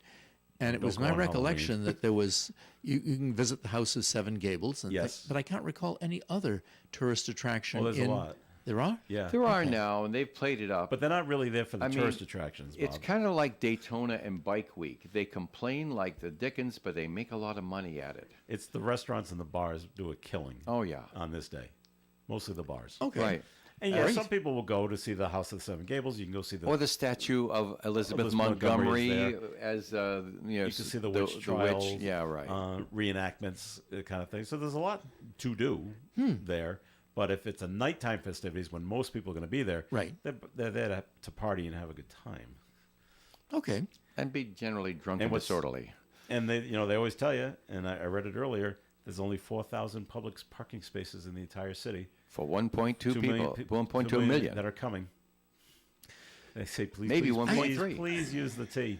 and it Don't was go my on recollection that there was, you can visit the House of Seven Gables, and Yes. but I can't recall any other tourist attraction. Well, there's a lot. There are? Yeah. There are now, and they've played it up. But they're not really there for the I mean, tourist attractions, Bob. It's kind of like Daytona and Bike Week. They complain like the dickens, but they make a lot of money at it. It's the restaurants and the bars do a killing Oh, yeah. on this day. Mostly the bars. Okay. Right. And yeah, Great. some people will go to see the House of the Seven Gables. You can go see the Or the statue of Elizabeth Elizabeth Montgomery Montgomery is as, you know, you can see the witch trials, Yeah, right. reenactments, kind of thing. So there's a lot to do there. But if it's a nighttime festivities when most people are going to be there, Right. they're there to party and have a good time. Okay. And be generally drunk And and what's- disorderly. And they always tell you, and I read it earlier. There's only 4,000 public parking spaces in the entire city. For 1.2 people, 1.2 2 million. that are coming. They say, please, Maybe please, 1.3. please use the T.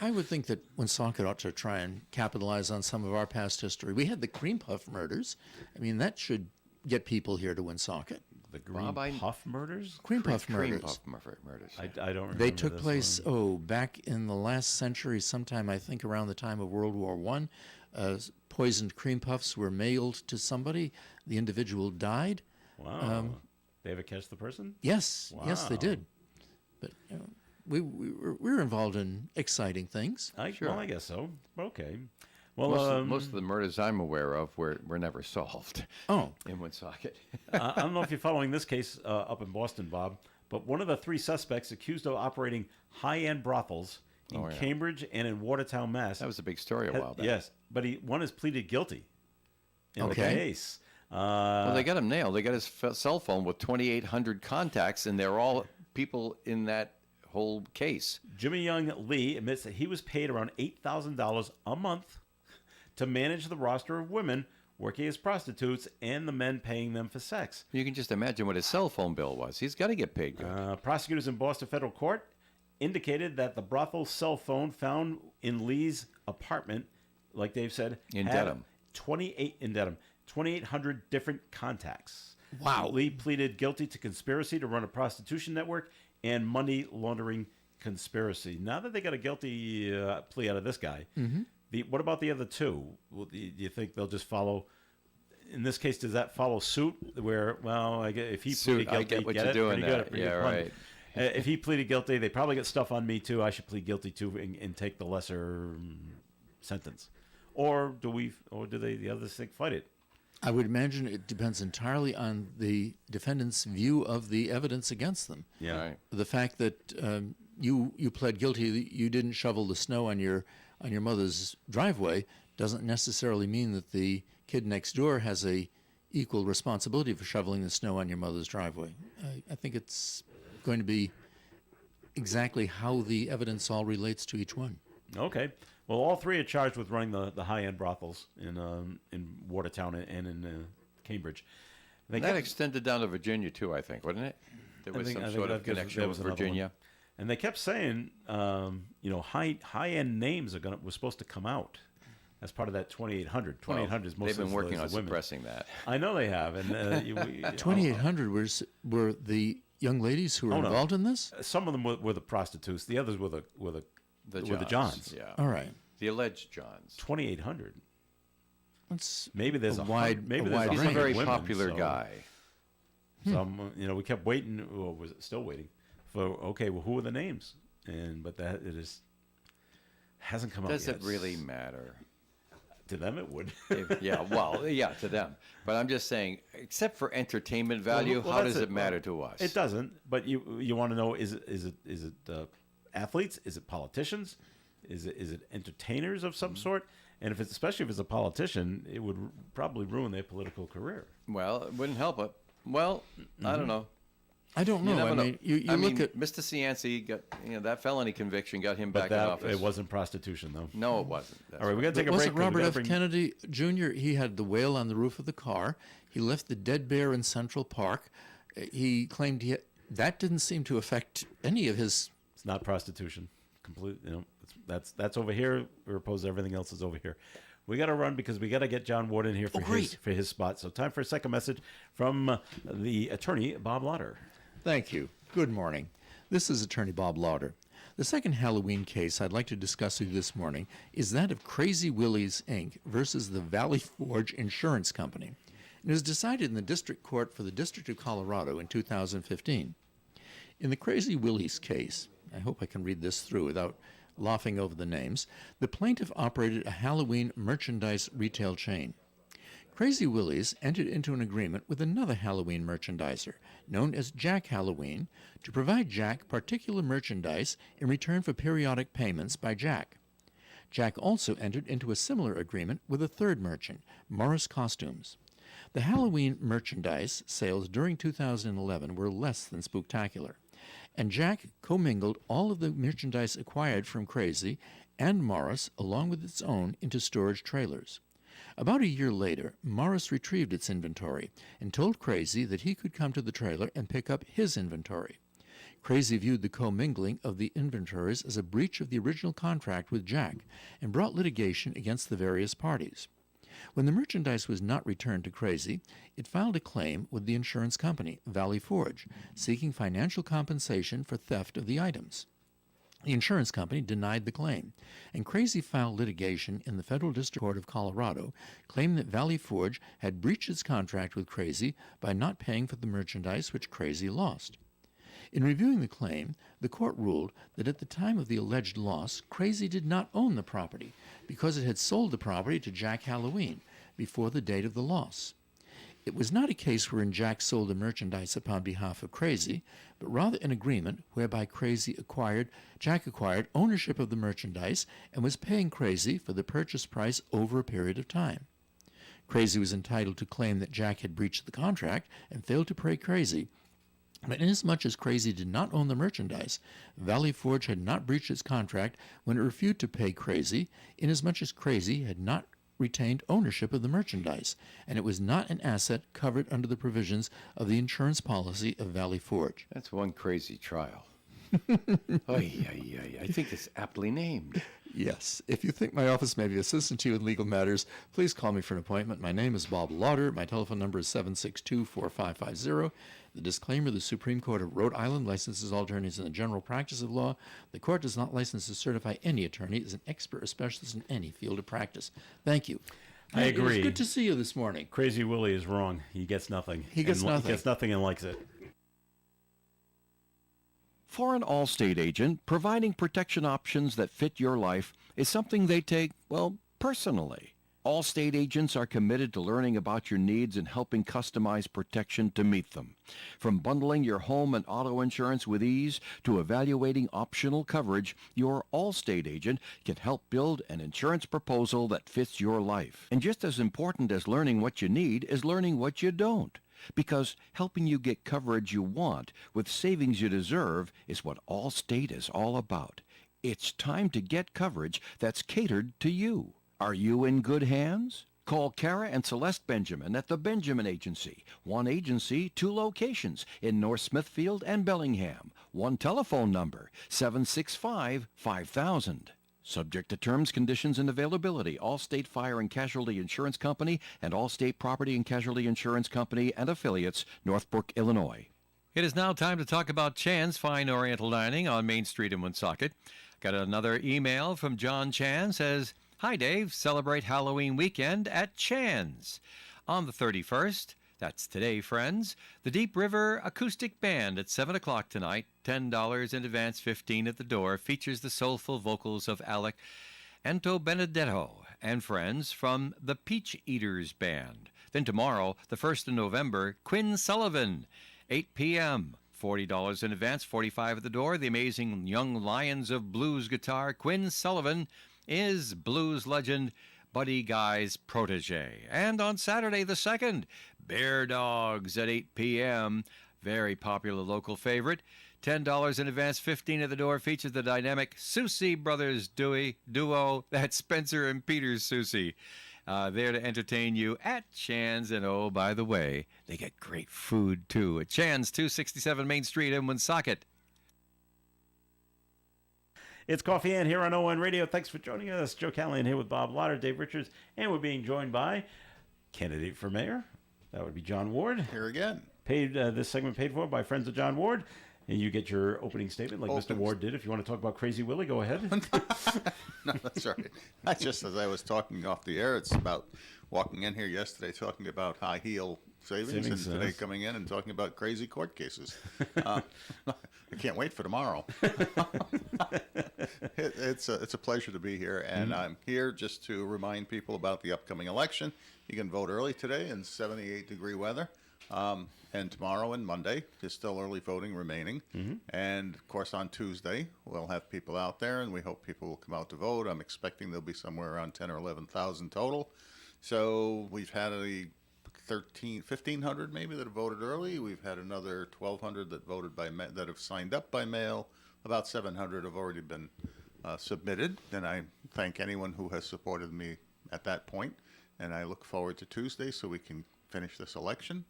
I would think that Woonsocket ought to try and capitalize on some of our past history. We had the Cream Puff murders. I mean, that should get people here to Woonsocket. The Green Bob, I- Puff murders? Cream Puff Cream murders. puff murders. I don't remember. They took this place, one. back in the last century, sometime I think around the time of World War I. Poisoned cream puffs were mailed to somebody. The individual died. Wow. They ever catch the person? Yes, yes, they Wow. did. But we were involved in exciting things. Well, I guess so. Okay. Well, Most of the murders I'm aware of were never solved Oh, in Woonsocket. I don't know if you're following this case up in Boston, Bob, but one of the three suspects accused of operating high-end brothels in Oh, yeah. Cambridge and in Watertown, Mass. That was a big story a while back. Yes, but one has pleaded guilty in the Okay. case. Well, they got him nailed. They got his cell phone with 2,800 contacts, and they're all people in that whole case. Jimmy Young Lee admits that he was paid around $8,000 a month to manage the roster of women working as prostitutes and the men paying them for sex. You can just imagine what his cell phone bill was. He's got to get paid good. Prosecutors in Boston federal court indicated that the brothel cell phone found in Lee's apartment, like Dave said, In had Dedham. 2,800 different contacts. Wow. Lee pleaded guilty to conspiracy to run a prostitution network and money laundering conspiracy. Now that they got a guilty plea out of this guy, what about the other two? Do you think they'll just follow? In this case, does that follow suit? Where, well, I get, if he Suit, pleaded I guilty, get what get you're it? doing Pretty there. good, pretty Yeah, good pun. right. If he pleaded guilty, they probably get stuff on me too. I should plead guilty too and take the lesser sentence. Or do the others think fight it? I would imagine it depends entirely on the defendant's view of the evidence against them. Yeah. Right. The fact that you pled guilty, that you didn't shovel the snow on your mother's driveway, doesn't necessarily mean that the kid next door has a equal responsibility for shoveling the snow on your mother's driveway. I think it's going to be exactly how the evidence all relates to each one. Okay. Well, all three are charged with running the high-end brothels in Watertown and in Cambridge. They That kept- extended down to Virginia, too, I think, wasn't it? There was some I sort that of gives- connection there with was another Virginia. one. And they kept saying, high-end names were supposed to come out as part of that 2,800. 2,800 is mostly They've been working the on women. suppressing that. I know they have, and 2,800 were the young ladies who were Oh, no. involved in this? some of them were the prostitutes. The others were the Johns. Yeah. All right. The alleged Johns. 2,800. That's Maybe there's a a wide- hundred- maybe a there's wide a He's a range. hundred very women, popular so- guy. So we kept waiting, or was it still waiting for? Okay, well, who are the names? But that it is hasn't come Does up it yet. really matter? To them, it would. Yeah, well, yeah, to them. But I'm just saying, except for entertainment value, Well, how that's does it matter to us? It doesn't. But you want to know: is it athletes? Is it politicians? Is it entertainers of some sort? And especially if it's a politician, it would probably ruin their political career. Well, it wouldn't help it. Well, I don't know. I don't know. You never I know. mean, you look at Mr. Cianci got that felony conviction got him But back in office. it wasn't prostitution, though. No, it wasn't. That's All right, we got to take a wasn't break. Robert We gotta F. bring- Kennedy Jr. He had the whale on the roof of the car. He left the dead bear in Central Park. He claimed that didn't seem to affect any of his. It's not prostitution. Complete. That's over here. We're opposed to everything else is over here. We got to run because we got to get John Ward in here for his spot. So time for a second message from the attorney Bob Lauder. Thank you. Good morning. This is Attorney Bob Lauder. The second Halloween case I'd like to discuss with you this morning is that of Crazy Willie's, Inc. versus the Valley Forge Insurance Company. It was decided in the District Court for the District of Colorado in 2015. In the Crazy Willie's case, I hope I can read this through without laughing over the names, the plaintiff operated a Halloween merchandise retail chain. Crazy Willie's entered into an agreement with another Halloween merchandiser, known as Jack Halloween, to provide Jack particular merchandise in return for periodic payments by Jack. Jack also entered into a similar agreement with a third merchant, Morris Costumes. The Halloween merchandise sales during 2011 were less than spooktacular, and Jack commingled all of the merchandise acquired from Crazy and Morris, along with its own, into storage trailers. About a year later, Morris retrieved its inventory and told Crazy that he could come to the trailer and pick up his inventory. Crazy viewed the commingling of the inventories as a breach of the original contract with Jack and brought litigation against the various parties. When the merchandise was not returned to Crazy, it filed a claim with the insurance company, Valley Forge, seeking financial compensation for theft of the items. The insurance company denied the claim, and Crazy filed litigation in the Federal District Court of Colorado, claiming that Valley Forge had breached its contract with Crazy by not paying for the merchandise which Crazy lost. In reviewing the claim, the court ruled that at the time of the alleged loss, Crazy did not own the property because it had sold the property to Jack Halloween before the date of the loss. It was not a case wherein Jack sold the merchandise upon behalf of Crazy, but rather an agreement whereby Jack acquired ownership of the merchandise and was paying Crazy for the purchase price over a period of time. Crazy was entitled to claim that Jack had breached the contract and failed to pay Crazy, but inasmuch as Crazy did not own the merchandise, Valley Forge had not breached its contract when it refused to pay Crazy, inasmuch as Crazy had not retained ownership of the merchandise, and it was not an asset covered under the provisions of the insurance policy of Valley Forge. That's one crazy trial. I think it's aptly named. Yes. If you think my office may be assistant to you in legal matters, please call me for an appointment. My name is Bob Lauder. My telephone number is 762-4550. The disclaimer: the Supreme Court of Rhode Island licenses all attorneys in the general practice of law. The court does not license or certify any attorney as an expert or specialist in any field of practice. Thank you. I agree. It's good to see you this morning. Crazy Willie is wrong. He gets nothing. He gets nothing. He gets nothing and likes it. For an Allstate agent, providing protection options that fit your life is something they take, well, personally. Allstate agents are committed to learning about your needs and helping customize protection to meet them. From bundling your home and auto insurance with ease to evaluating optional coverage, your Allstate agent can help build an insurance proposal that fits your life. And just as important as learning what you need is learning what you don't. Because helping you get coverage you want with savings you deserve is what Allstate is all about. It's time to get coverage that's catered to you. Are you in good hands? Call Kara and Celeste Benjamin at the Benjamin Agency. One agency, two locations in North Smithfield and Bellingham. One telephone number, 765-5000. Subject to terms, conditions, and availability. Allstate Fire and Casualty Insurance Company and Allstate Property and Casualty Insurance Company and affiliates, Northbrook, Illinois. It is now time to talk about Chan's Fine Oriental Dining on Main Street in Woonsocket. Got another email from John Chan. Says, "Hi, Dave. Celebrate Halloween weekend at Chan's. On the 31st, that's today, friends, the Deep River Acoustic Band at 7 o'clock tonight. $10 in advance, $15 at the door. Features the soulful vocals of Alec Anto Benedetto and friends from the Peach Eaters Band. Then tomorrow, the 1st of November, Quinn Sullivan, 8 p.m. $40 in advance, $45 at the door. The amazing young lions of blues guitar, Quinn Sullivan, is blues legend Buddy Guy's protege. And on Saturday the 2nd, Bear Dogs at 8 p.m., very popular local favorite. $10 in advance, $15 at the door, features the dynamic Susie Brothers duo. That's Spencer and Peter Susie. There to entertain you at Chan's. And oh, by the way, they get great food too at Chan's, 267 Main Street in Woonsocket. It's Coffee Ann here on ON Radio. Thanks for joining us. Joe Callahan here with Bob Lauder, Dave Richards, and we're being joined by candidate for mayor. That would be John Ward. Here again. This segment paid for by friends of John Ward. And you get your opening statement like Mr. Ward did. If you want to talk about Crazy Willie, go ahead. No, that's all right. That's just as I was talking off the air. It's about walking in here yesterday talking about high heel savings and today coming in and talking about crazy court cases. I can't wait for tomorrow. It's a pleasure to be here, and I'm here just to remind people about the upcoming election. You can vote early today in 78-degree weather. And tomorrow and Monday is still early voting remaining. And, of course, on Tuesday, we'll have people out there, and we hope people will come out to vote. I'm expecting there'll be somewhere around 10 or 11,000 total. So we've had 1,500 maybe that have voted early. We've had another 1,200 that voted that have signed up by mail. About 700 have already been submitted. And I thank anyone who has supported me at that point. And I look forward to Tuesday so we can finish this election.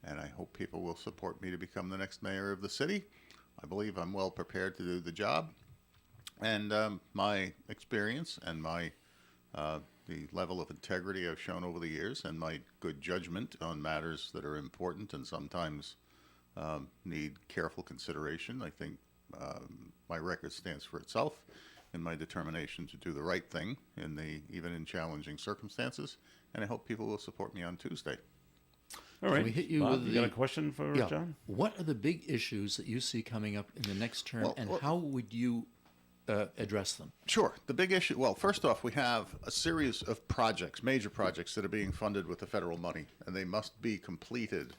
And I hope people will support me to become the next mayor of the city. I believe I'm well prepared to do the job. And my experience and the level of integrity I've shown over the years and my good judgment on matters that are important and sometimes need careful consideration, I think my record stands for itself in my determination to do the right thing even in challenging circumstances. And I hope people will support me on Tuesday. All right. Can we hit you Bob, with you got a question for John? What are the big issues that you see coming up in the next term, and how would you address them? Sure. The big issue, well, first off, we have a series of projects, major projects that are being funded with the federal money, and they must be completed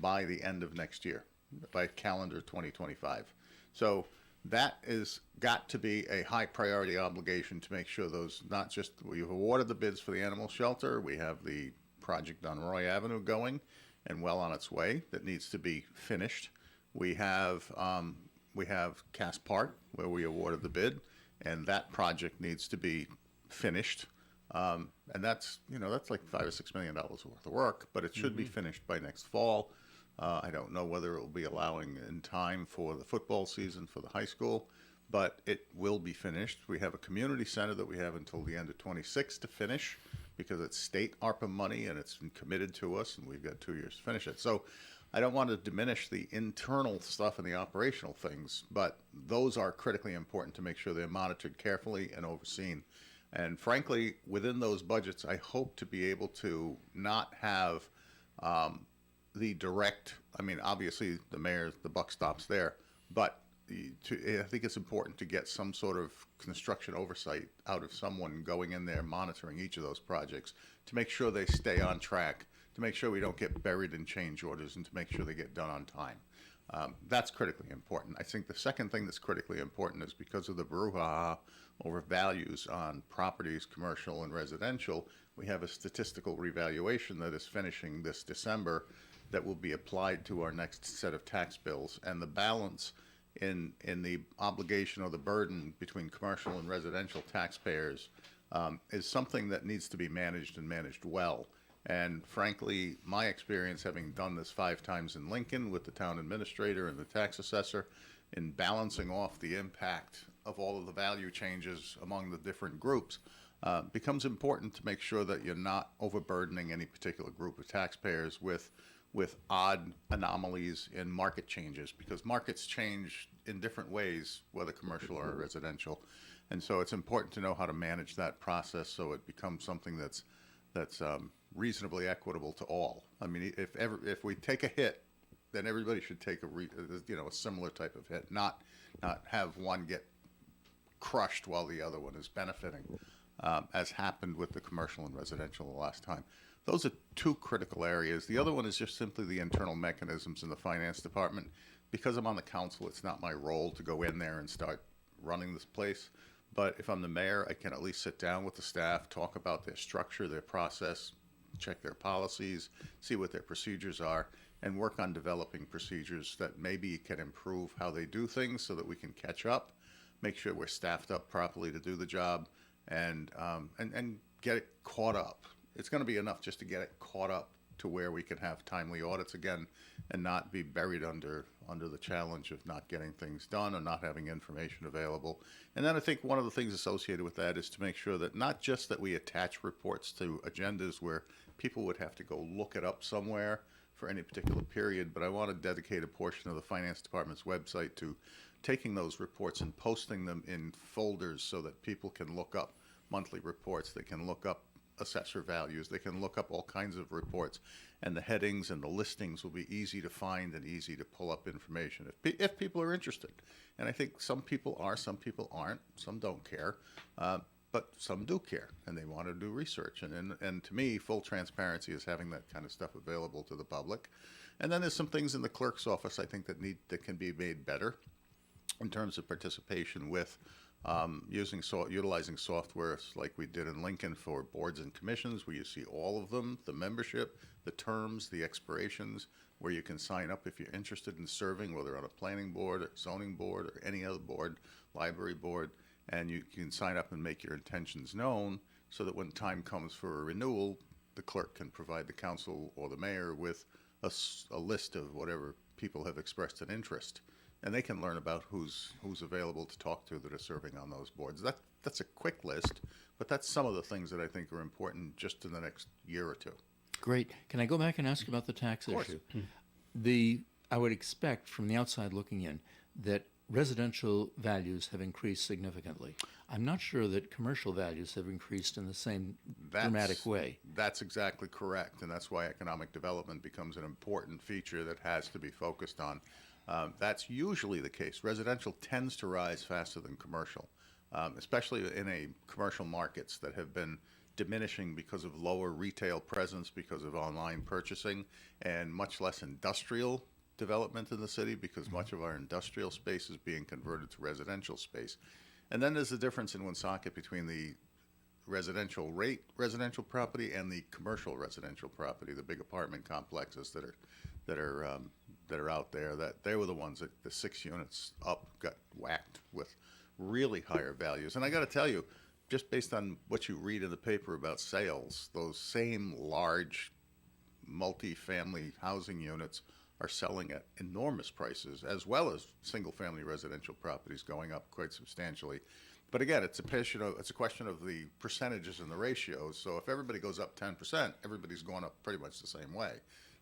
by the end of next year, by calendar 2025. So that is got to be a high priority obligation to make sure those, not just, we've awarded the bids for the animal shelter, we have the project on Roy Avenue going and well on its way that needs to be finished. We have Cass Park where we awarded the bid, and that project needs to be finished. And that's like $5 or $6 million worth of work, but it should be finished by next fall. I don't know whether it will be allowing in time for the football season for the high school, but it will be finished. We have a community center that we have until the end of 26 to finish, because it's state ARPA money and it's been committed to us, and we've got 2 years to finish it. So I don't want to diminish the internal stuff and the operational things, but those are critically important to make sure they're monitored carefully and overseen. And frankly, within those budgets, I hope to be able to not have the direct, I mean, obviously the mayor, the buck stops there, but I think it's important to get some sort of construction oversight out of someone going in there monitoring each of those projects to make sure they stay on track, to make sure we don't get buried in change orders, and to make sure they get done on time. That's critically important. I think the second thing that's critically important is because of the brouhaha over values on properties, commercial and residential, we have a statistical revaluation that is finishing this December that will be applied to our next set of tax bills. And the balance in the obligation or the burden between commercial and residential taxpayers is something that needs to be managed and managed well. And frankly, my experience having done this 5 times in Lincoln with the town administrator and the tax assessor in balancing off the impact of all of the value changes among the different groups becomes important to make sure that you're not overburdening any particular group of taxpayers with odd anomalies in market changes, because markets change in different ways, whether commercial or residential. And so it's important to know how to manage that process so it becomes something that's reasonably equitable to all. I mean, if we take a hit, then everybody should take a similar type of hit, not have one get crushed while the other one is benefiting. as happened with the commercial and residential the last time. Those are two critical areas. The other one is just simply the internal mechanisms in the finance department. Because I'm on the council, it's not my role to go in there and start running this place. But if I'm the mayor, I can at least sit down with the staff, talk about their structure, their process, check their policies, see what their procedures are, and work on developing procedures that maybe can improve how they do things so that we can catch up, make sure we're staffed up properly to do the job, and get it caught up. It's going to be enough just to get it caught up to where we can have timely audits again and not be buried under the challenge of not getting things done or not having information available. And then I think one of the things associated with that is to make sure that not just that we attach reports to agendas where people would have to go look it up somewhere for any particular period, but I want to dedicate a portion of the finance department's website to taking those reports and posting them in folders so that people can look up monthly reports, they can look up assessor values, they can look up all kinds of reports, and the headings and the listings will be easy to find and easy to pull up information if people are interested. And I think some people are, some people aren't, some don't care, but some do care and they want to do research. And to me, full transparency is having that kind of stuff available to the public. And then there's some things in the clerk's office I think that can be made better in terms of participation with utilizing software like we did in Lincoln for boards and commissions, where you see all of them, the membership, the terms, the expirations, where you can sign up if you're interested in serving, whether on a planning board or zoning board or any other board, library board, and you can sign up and make your intentions known so that when time comes for a renewal, the clerk can provide the council or the mayor with a list of whatever people have expressed an interest. And they can learn about who's available to talk to that are serving on those boards. That's a quick list, but that's some of the things that I think are important just in the next year or two. Great. Can I go back and ask about the tax issue? I would expect from the outside looking in that residential values have increased significantly. I'm not sure that commercial values have increased in the same dramatic way. That's exactly correct, and that's why economic development becomes an important feature that has to be focused on. That's usually the case. Residential tends to rise faster than commercial, especially in commercial markets that have been diminishing because of lower retail presence, because of online purchasing, and much less industrial development in the city because much of our industrial space is being converted to residential space. And then there's a difference in Woonsocket between the residential property and the commercial residential property, the big apartment complexes that are out there. That they were the ones that the 6 units up got whacked with really higher values. And I got to tell you, just based on what you read in the paper about sales, those same large multi-family housing units are selling at enormous prices, as well as single-family residential properties going up quite substantially. But again, it's a question of the percentages and the ratios. So if everybody goes up 10%, everybody's going up pretty much the same way.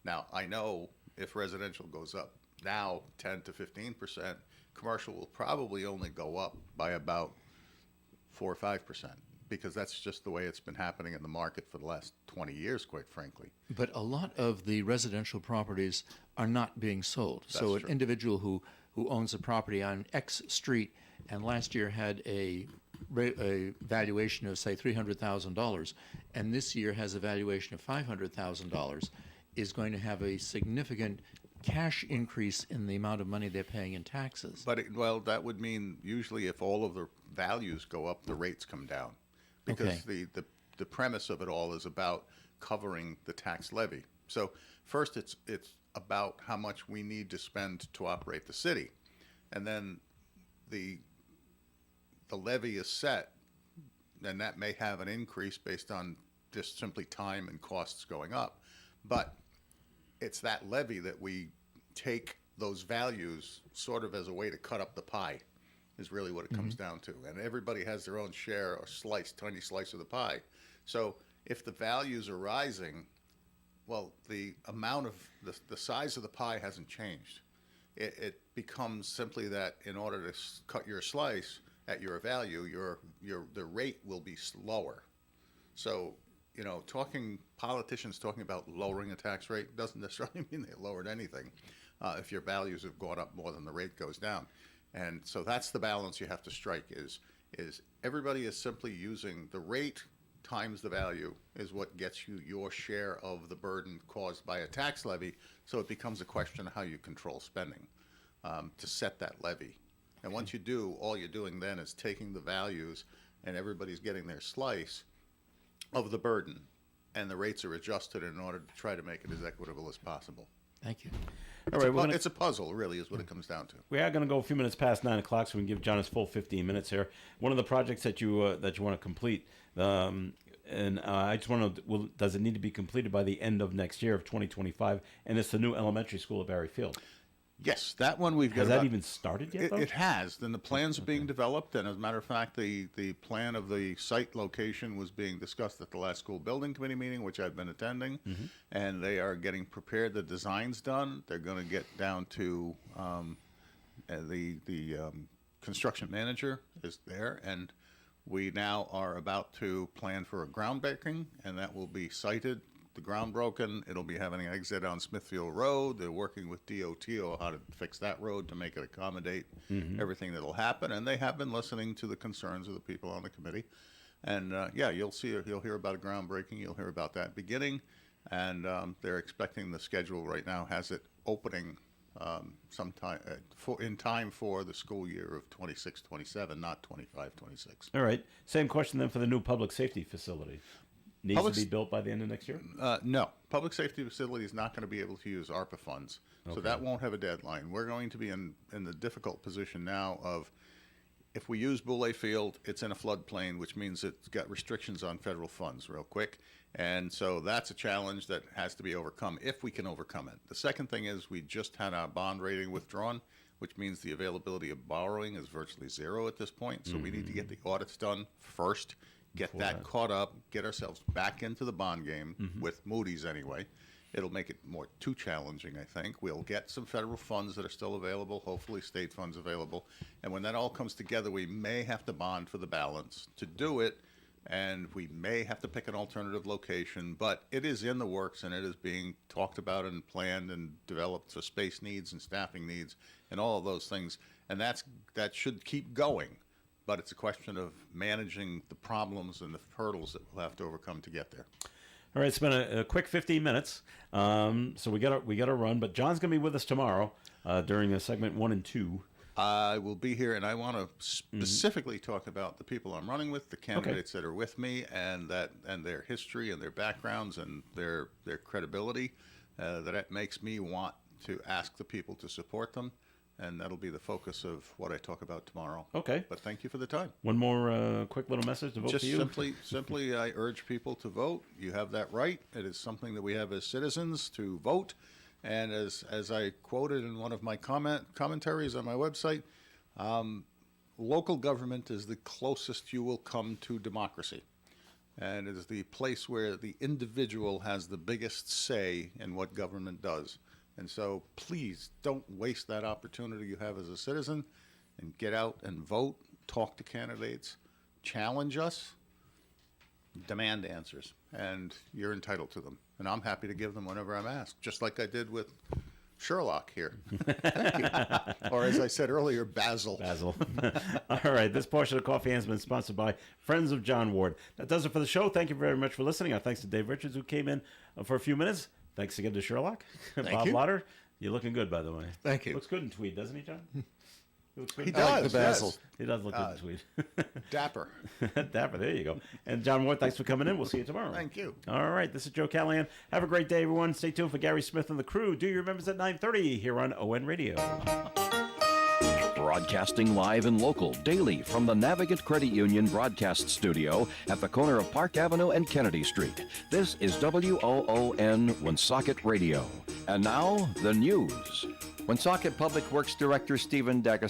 Now, I know if residential goes up now 10 to 15%, commercial will probably only go up by about 4 or 5%, because that's just the way it's been happening in the market for the last 20 years, quite frankly. But a lot of the residential properties are not being sold. That's so an true. individual who owns a property on X street and last year had a valuation of, say, $300,000, and this year has a valuation of $500,000, is going to have a significant cash increase in the amount of money they're paying in taxes. But that would mean usually if all of the values go up, the rates come down, because the premise of it all is about covering the tax levy. So first, it's about how much we need to spend to operate the city, and then the levy is set, and that may have an increase based on just simply time and costs going up, but it's that levy that we take those values sort of as a way to cut up the pie, is really what it comes down to. And everybody has their own share or tiny slice of the pie. So if the values are rising, well, the amount of the size of the pie hasn't changed. It becomes simply that in order to cut your slice at your value, the rate will be lower. So, politicians talking about lowering a tax rate doesn't necessarily mean they lowered anything if your values have gone up more than the rate goes down. And so that's the balance you have to strike, is is everybody is simply using the rate times the value is what gets you your share of the burden caused by a tax levy. So it becomes a question of how you control spending to set that levy. And once you do, all you're doing then is taking the values and everybody's getting their slice of the burden. And the rates are adjusted in order to try to make it as equitable as possible. Thank you. All right, It's a puzzle, really, is what it comes down to. we are going to go a few minutes past 9 o'clock, so we can give John his full 15 minutes here. One of the projects that you want to complete, and I just want to, does it need to be completed by the end of next year of 2025? And it's the new elementary school at Barry Field. Yes, that one we've got. Has that even started yet, though? It has. Then the plans are being developed, and as a matter of fact, the plan of the site location was being discussed at the last school building committee meeting, which I've been attending, and they are getting prepared. The design's done. They're going to get down to the construction manager is there, and we now are about to plan for a groundbreaking, and that will be sited. The ground broken. It'll be having an exit on Smithfield Road. They're working with DOT on how to fix that road to make it accommodate everything that'll happen. And they have been listening to the concerns of the people on the committee. And you'll hear about a groundbreaking. You'll hear about that beginning. And they're expecting the schedule right now has it opening sometime in time for the school year of 26-27, not 25-26. All right. Same question then for the new public safety facility. Needs Public to be built by the end of next year? No. Public safety facility is not going to be able to use ARPA funds. So that won't have a deadline. We're going to be in the difficult position now of if we use Boulay Field, it's in a floodplain, which means it's got restrictions on federal funds real quick. And so that's a challenge that has to be overcome if we can overcome it. The second thing is we just had our bond rating withdrawn, which means the availability of borrowing is virtually zero at this point. So we need to get the audits done first. Get that caught up, get ourselves back into the bond game with Moody's anyway. It'll make it more too challenging, I think. We'll get some federal funds that are still available, hopefully state funds available. And when that all comes together, we may have to bond for the balance to do it, and we may have to pick an alternative location. But it is in the works, and it is being talked about and planned and developed for space needs and staffing needs and all of those things. And that should keep going. But it's a question of managing the problems and the hurdles that we'll have to overcome to get there. All right, it's been a quick 15 minutes, so we got to run. But John's going to be with us tomorrow during segment 1 and 2. I will be here, and I want to specifically talk about the people I'm running with, the candidates that are with me, and their history and their backgrounds and their credibility. That makes me want to ask the people to support them. And that'll be the focus of what I talk about tomorrow. Okay. But thank you for the time. One more quick little message to vote Just for you. simply, I urge people to vote. You have that right. It is something that we have as citizens to vote. And as I quoted in one of my commentaries on my website, local government is the closest you will come to democracy. And it is the place where the individual has the biggest say in what government does. And so please don't waste that opportunity you have as a citizen and get out and vote, talk to candidates, challenge us, demand answers, and you're entitled to them. And I'm happy to give them whenever I'm asked, just like I did with Sherlock here. Thank you. Or as I said earlier, Basil. All right, this portion of Coffee has been sponsored by Friends of John Ward. That does it for the show. Thank you very much for listening. Our thanks to Dave Richards, who came in for a few minutes. Thanks again to Sherlock. Bob you. Lauder, you're looking good, by the way. Thank you. Looks good in tweed, doesn't he, John? He looks good. He I like does, the basil. yes. He does look good in tweed. Dapper. Dapper, there you go. And John Ward, thanks for coming in. We'll see you tomorrow. Thank you. All right, this is Joe Callahan. Have a great day, everyone. Stay tuned for Gary Smith and the crew. Do your members at 9:30 here on ON Radio. Broadcasting live and local daily from the Navigant Credit Union broadcast studio at the corner of Park Avenue and Kennedy Street. This is WOON Woonsocket Radio. And now, the news. Woonsocket Public Works Director Stephen D'Agostino